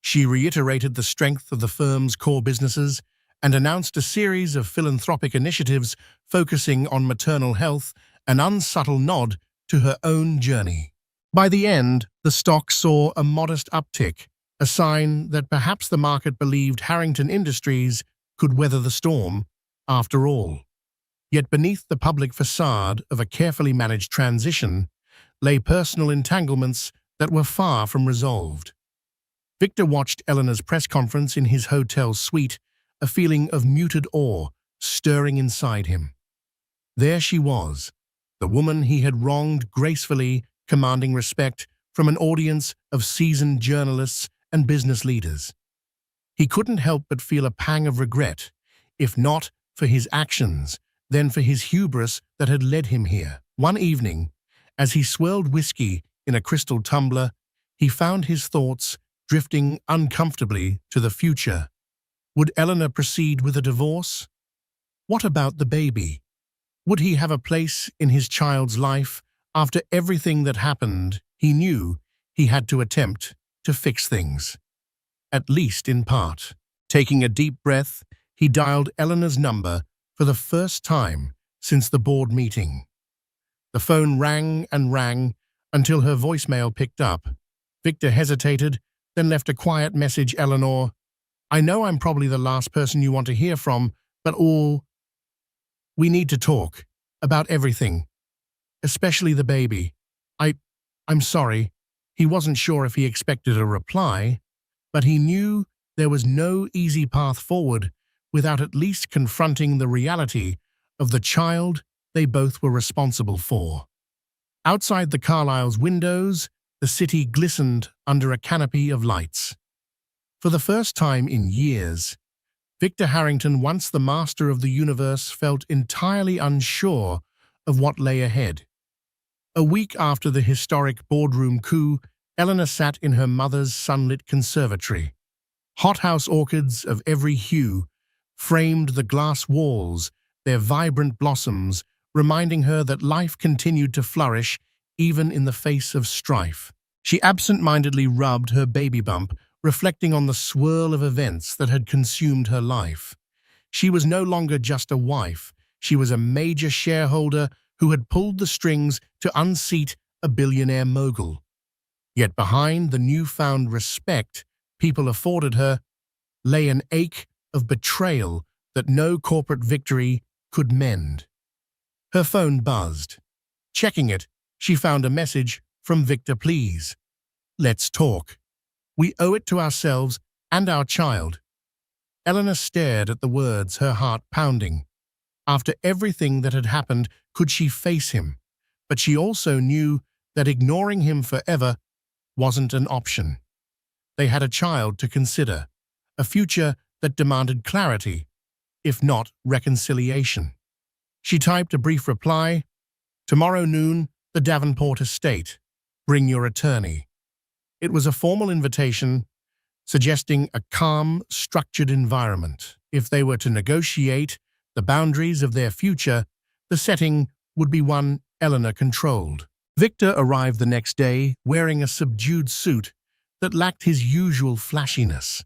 She reiterated the strength of the firm's core businesses and announced a series of philanthropic initiatives focusing on maternal health, an unsubtle nod to her own journey. By the end, the stock saw a modest uptick, a sign that perhaps the market believed Harrington Industries could weather the storm after all. Yet beneath the public facade of a carefully managed transition lay personal entanglements that were far from resolved. Victor watched Eleanor's press conference in his hotel suite, a feeling of muted awe stirring inside him. There she was, the woman he had wronged gracefully, commanding respect from an audience of seasoned journalists and business leaders. He couldn't help but feel a pang of regret, if not for his actions, then for his hubris that had led him here. One evening, as he swirled whiskey in a crystal tumbler, he found his thoughts drifting uncomfortably to the future. Would Eleanor proceed with a divorce? What about the baby? Would he have a place in his child's life? After everything that happened, he knew he had to attempt to fix things. At least in part. Taking a deep breath, he dialed Eleanor's number for the first time since the board meeting. The phone rang and rang until her voicemail picked up. Victor hesitated, then left a quiet message. Eleanor, I know I'm probably the last person you want to hear from, but we need to talk about everything, especially the baby. I'm sorry. He wasn't sure if he expected a reply, but he knew there was no easy path forward without at least confronting the reality of the child they both were responsible for. Outside the Carlisle's windows, the city glistened under a canopy of lights. For the first time in years, Victor Harrington, once the master of the universe, felt entirely unsure of what lay ahead. A week after the historic boardroom coup, Eleanor sat in her mother's sunlit conservatory. Hothouse orchids of every hue framed the glass walls, their vibrant blossoms reminding her that life continued to flourish even in the face of strife. She absent-mindedly rubbed her baby bump, reflecting on the swirl of events that had consumed her life. She was no longer just a wife. She was a major shareholder who had pulled the strings to unseat a billionaire mogul. Yet behind the newfound respect people afforded her lay an ache of betrayal that no corporate victory could mend. Her phone buzzed. Checking it, she found a message from Victor. Please, let's talk. We owe it to ourselves and our child. Eleanor stared at the words, her heart pounding. After everything that had happened, could she face him? But she also knew that ignoring him forever wasn't an option. They had a child to consider, a future that demanded clarity, if not reconciliation. She typed a brief reply, "Tomorrow noon, the Davenport estate. Bring your attorney." It was a formal invitation, suggesting a calm, structured environment. If they were to negotiate the boundaries of their future, the setting would be one Eleanor controlled. Victor arrived the next day wearing a subdued suit that lacked his usual flashiness.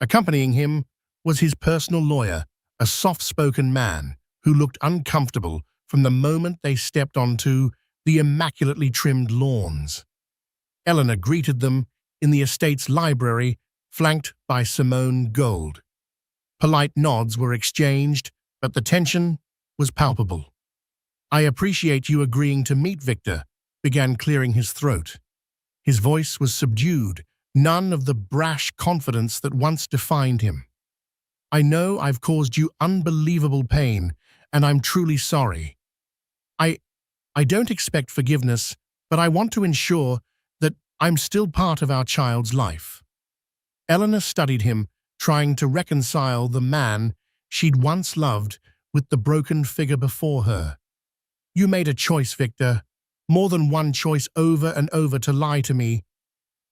Accompanying him was his personal lawyer, a soft-spoken man who looked uncomfortable from the moment they stepped onto the immaculately trimmed lawns. Eleanor greeted them in the estate's library, flanked by Simone Gold. Polite nods were exchanged, but the tension was palpable. "I appreciate you agreeing to meet," Victor began, clearing his throat. His voice was subdued, none of the brash confidence that once defined him. "I know I've caused you unbelievable pain, and I'm truly sorry. I don't expect forgiveness, but I want to ensure that I'm still part of our child's life." Eleanor studied him, trying to reconcile the man she'd once loved with the broken figure before her. "You made a choice, Victor. More than one choice, over and over, to lie to me.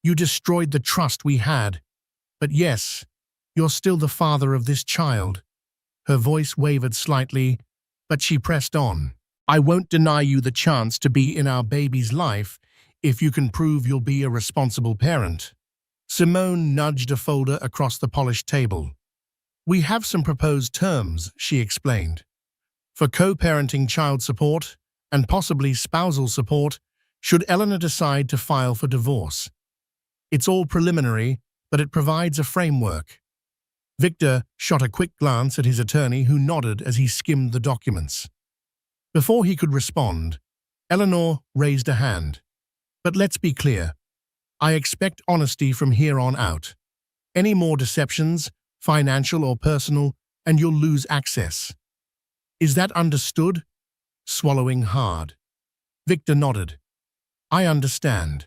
You destroyed the trust we had. But yes, you're still the father of this child." Her voice wavered slightly, but she pressed on. "I won't deny you the chance to be in our baby's life if you can prove you'll be a responsible parent." Simone nudged a folder across the polished table. "We have some proposed terms," she explained. "For co-parenting, child support, and possibly spousal support, should Eleanor decide to file for divorce. It's all preliminary, but it provides a framework." Victor shot a quick glance at his attorney, who nodded as he skimmed the documents. Before he could respond, Eleanor raised a hand. But let's be clear. I expect honesty from here on out. Any more deceptions, financial or personal, and you'll lose access. Is that understood? Swallowing hard. Victor nodded. I understand.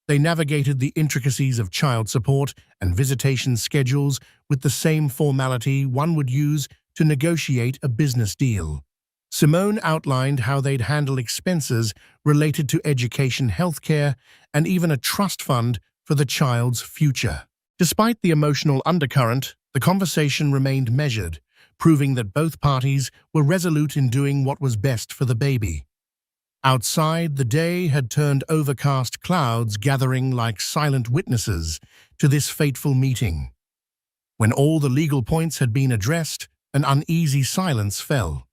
They navigated the intricacies of child support and visitation schedules with the same formality one would use to negotiate a business deal. Simone outlined how they'd handle expenses related to education, healthcare, and even a trust fund for the child's future. Despite the emotional undercurrent, the conversation remained measured, proving that both parties were resolute in doing what was best for the baby. Outside, the day had turned overcast clouds gathering like silent witnesses to this fateful meeting. When all the legal points had been addressed, an uneasy silence fell.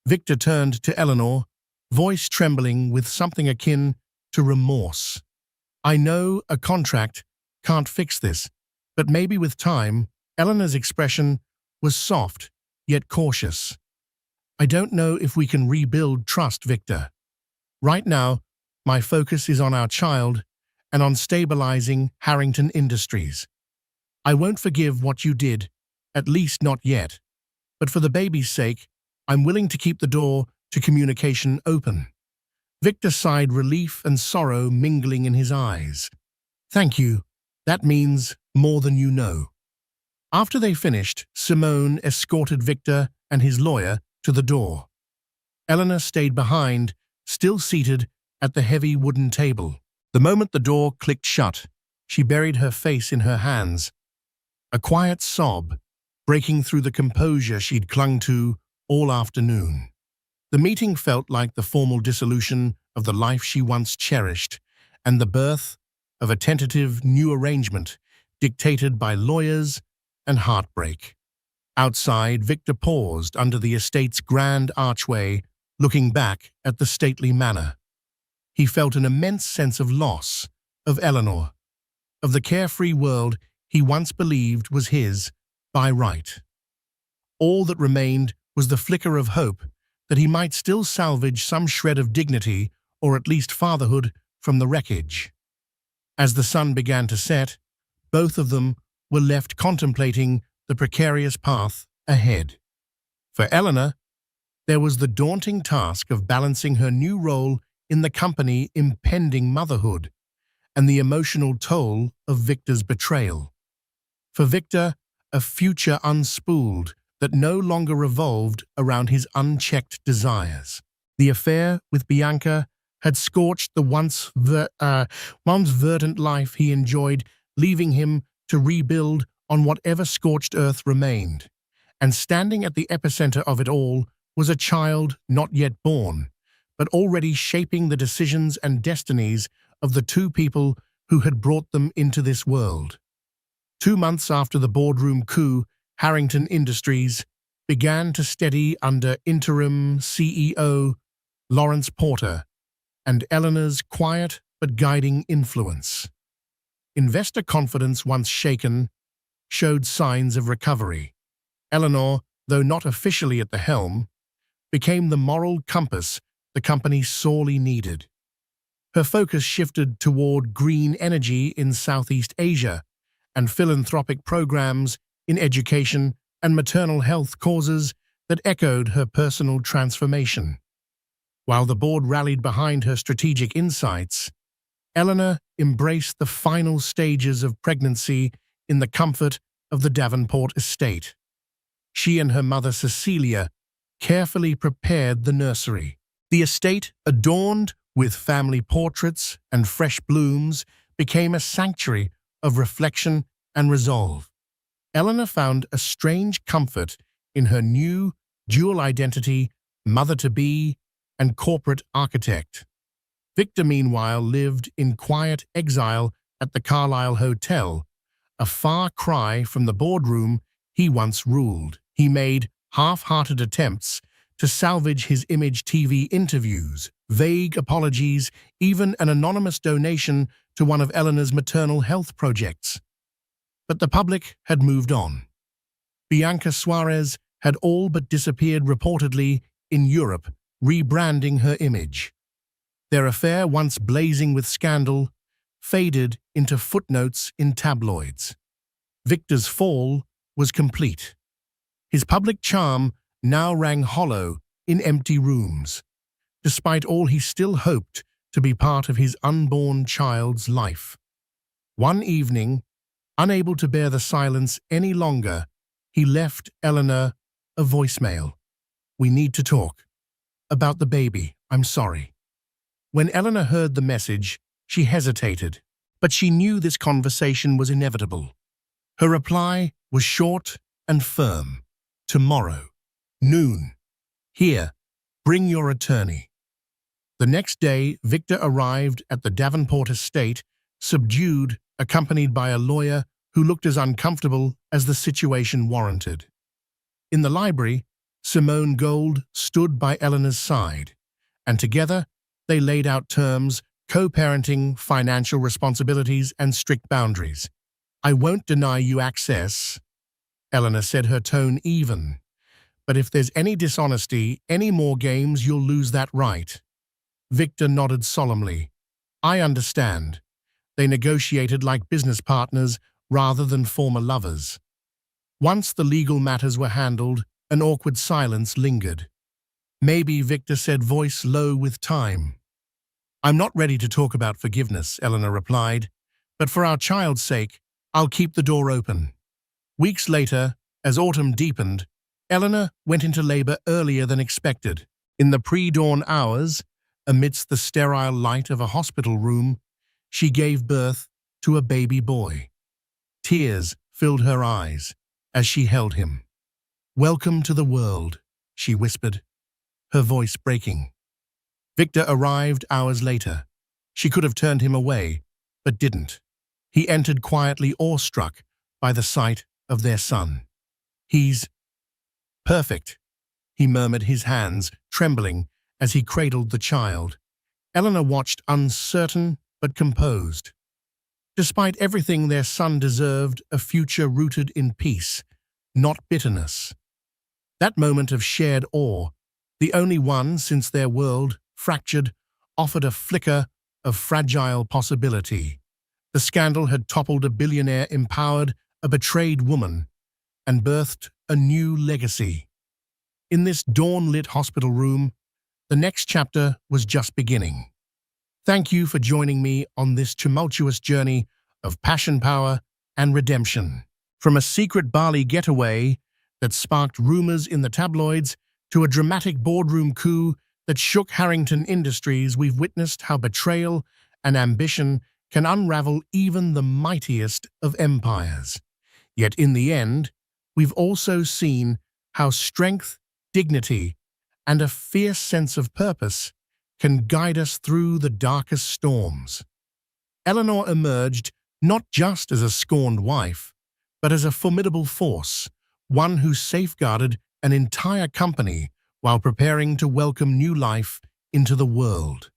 Victor turned to Eleanor, voice trembling with something akin to remorse. I know a contract can't fix this, but maybe with time. Eleanor's expression was soft, yet cautious. I don't know if we can rebuild trust, Victor. Right now, my focus is on our child and on stabilizing Harrington Industries. I won't forgive what you did, at least not yet. But for the baby's sake, I'm willing to keep the door to communication open. Victor sighed, relief and sorrow mingling in his eyes. Thank you. That means more than you know. After they finished, Simone escorted Victor and his lawyer to the door. Eleanor stayed behind, still seated at the heavy wooden table. The moment the door clicked shut, she buried her face in her hands. A quiet sob, breaking through the composure she'd clung to all afternoon. The meeting felt like the formal dissolution of the life she once cherished, and the birth of a tentative new arrangement dictated by lawyers and heartbreak. Outside, Victor paused under the estate's grand archway, looking back at the stately manor. He felt an immense sense of loss, of Eleanor, of the carefree world he once believed was his by right. All that remained was the flicker of hope that he might still salvage some shred of dignity or at least fatherhood from the wreckage. As the sun began to set, both of them were left contemplating the precarious path ahead. For Eleanor, there was the daunting task of balancing her new role in the company, impending motherhood, and the emotional toll of Victor's betrayal. For Victor, a future unspooled that no longer revolved around his unchecked desires. The affair with Bianca had scorched the once verdant life he enjoyed, leaving him to rebuild on whatever scorched earth remained. And standing at the epicenter of it all was a child not yet born, but already shaping the decisions and destinies of the two people who had brought them into this world. 2 months after the boardroom coup, Harrington Industries began to steady under interim CEO Lawrence Porter and Eleanor's quiet but guiding influence. Investor confidence, once shaken, showed signs of recovery. Eleanor, though not officially at the helm, became the moral compass the company sorely needed. Her focus shifted toward green energy in Southeast Asia and philanthropic programs in education and maternal health causes that echoed her personal transformation. While the board rallied behind her strategic insights, Eleanor embraced the final stages of pregnancy in the comfort of the Davenport estate. She and her mother Cecilia carefully prepared the nursery. The estate, adorned with family portraits and fresh blooms, became a sanctuary of reflection and resolve. Eleanor found a strange comfort in her new dual identity, mother-to-be and corporate architect. Victor, meanwhile, lived in quiet exile at the Carlisle Hotel, a far cry from the boardroom he once ruled. He made half-hearted attempts to salvage his image, TV interviews, vague apologies, even an anonymous donation to one of Eleanor's maternal health projects. But the public had moved on. Bianca Suarez had all but disappeared, reportedly in Europe, rebranding her image. Their affair, once blazing with scandal, faded into footnotes in tabloids. Victor's fall was complete. His public charm now rang hollow in empty rooms, despite all he still hoped to be part of his unborn child's life. One evening, unable to bear the silence any longer, he left Eleanor a voicemail. "We need to talk. About the baby, I'm sorry." When Eleanor heard the message, she hesitated, but she knew this conversation was inevitable. Her reply was short and firm. "Tomorrow, noon. Here, bring your attorney." The next day, Victor arrived at the Davenport estate, subdued, accompanied by a lawyer who looked as uncomfortable as the situation warranted. In the library, Simone Gold stood by Eleanor's side, and together they laid out terms, co-parenting, financial responsibilities, and strict boundaries. "I won't deny you access," Eleanor said, her tone even. "But if there's any dishonesty, any more games, you'll lose that right." Victor nodded solemnly. "I understand." They negotiated like business partners rather than former lovers. Once the legal matters were handled, an awkward silence lingered. "Maybe," Victor said, voice low with time. "I'm not ready to talk about forgiveness," Eleanor replied, "but for our child's sake, I'll keep the door open." Weeks later, as autumn deepened, Eleanor went into labor earlier than expected. In the pre-dawn hours, amidst the sterile light of a hospital room, she gave birth to a baby boy. Tears filled her eyes as she held him. "Welcome to the world," she whispered, her voice breaking. Victor arrived hours later. She could have turned him away, but didn't. He entered quietly, awestruck by the sight of their son. "He's perfect," he murmured, his hands trembling as he cradled the child. Eleanor watched, uncertain but composed. Despite everything, their son deserved a future rooted in peace, not bitterness. That moment of shared awe, the only one since their world, fractured, offered a flicker of fragile possibility. The scandal had toppled a billionaire, empowered a betrayed woman, and birthed a new legacy. In this dawn-lit hospital room, the next chapter was just beginning. Thank you for joining me on this tumultuous journey of passion, power, and redemption. From a secret Bali getaway that sparked rumors in the tabloids to a dramatic boardroom coup that shook Harrington Industries, we've witnessed how betrayal and ambition can unravel even the mightiest of empires. Yet in the end, we've also seen how strength, dignity, and a fierce sense of purpose can guide us through the darkest storms. Eleanor emerged not just as a scorned wife, but as a formidable force, one who safeguarded an entire company while preparing to welcome new life into the world.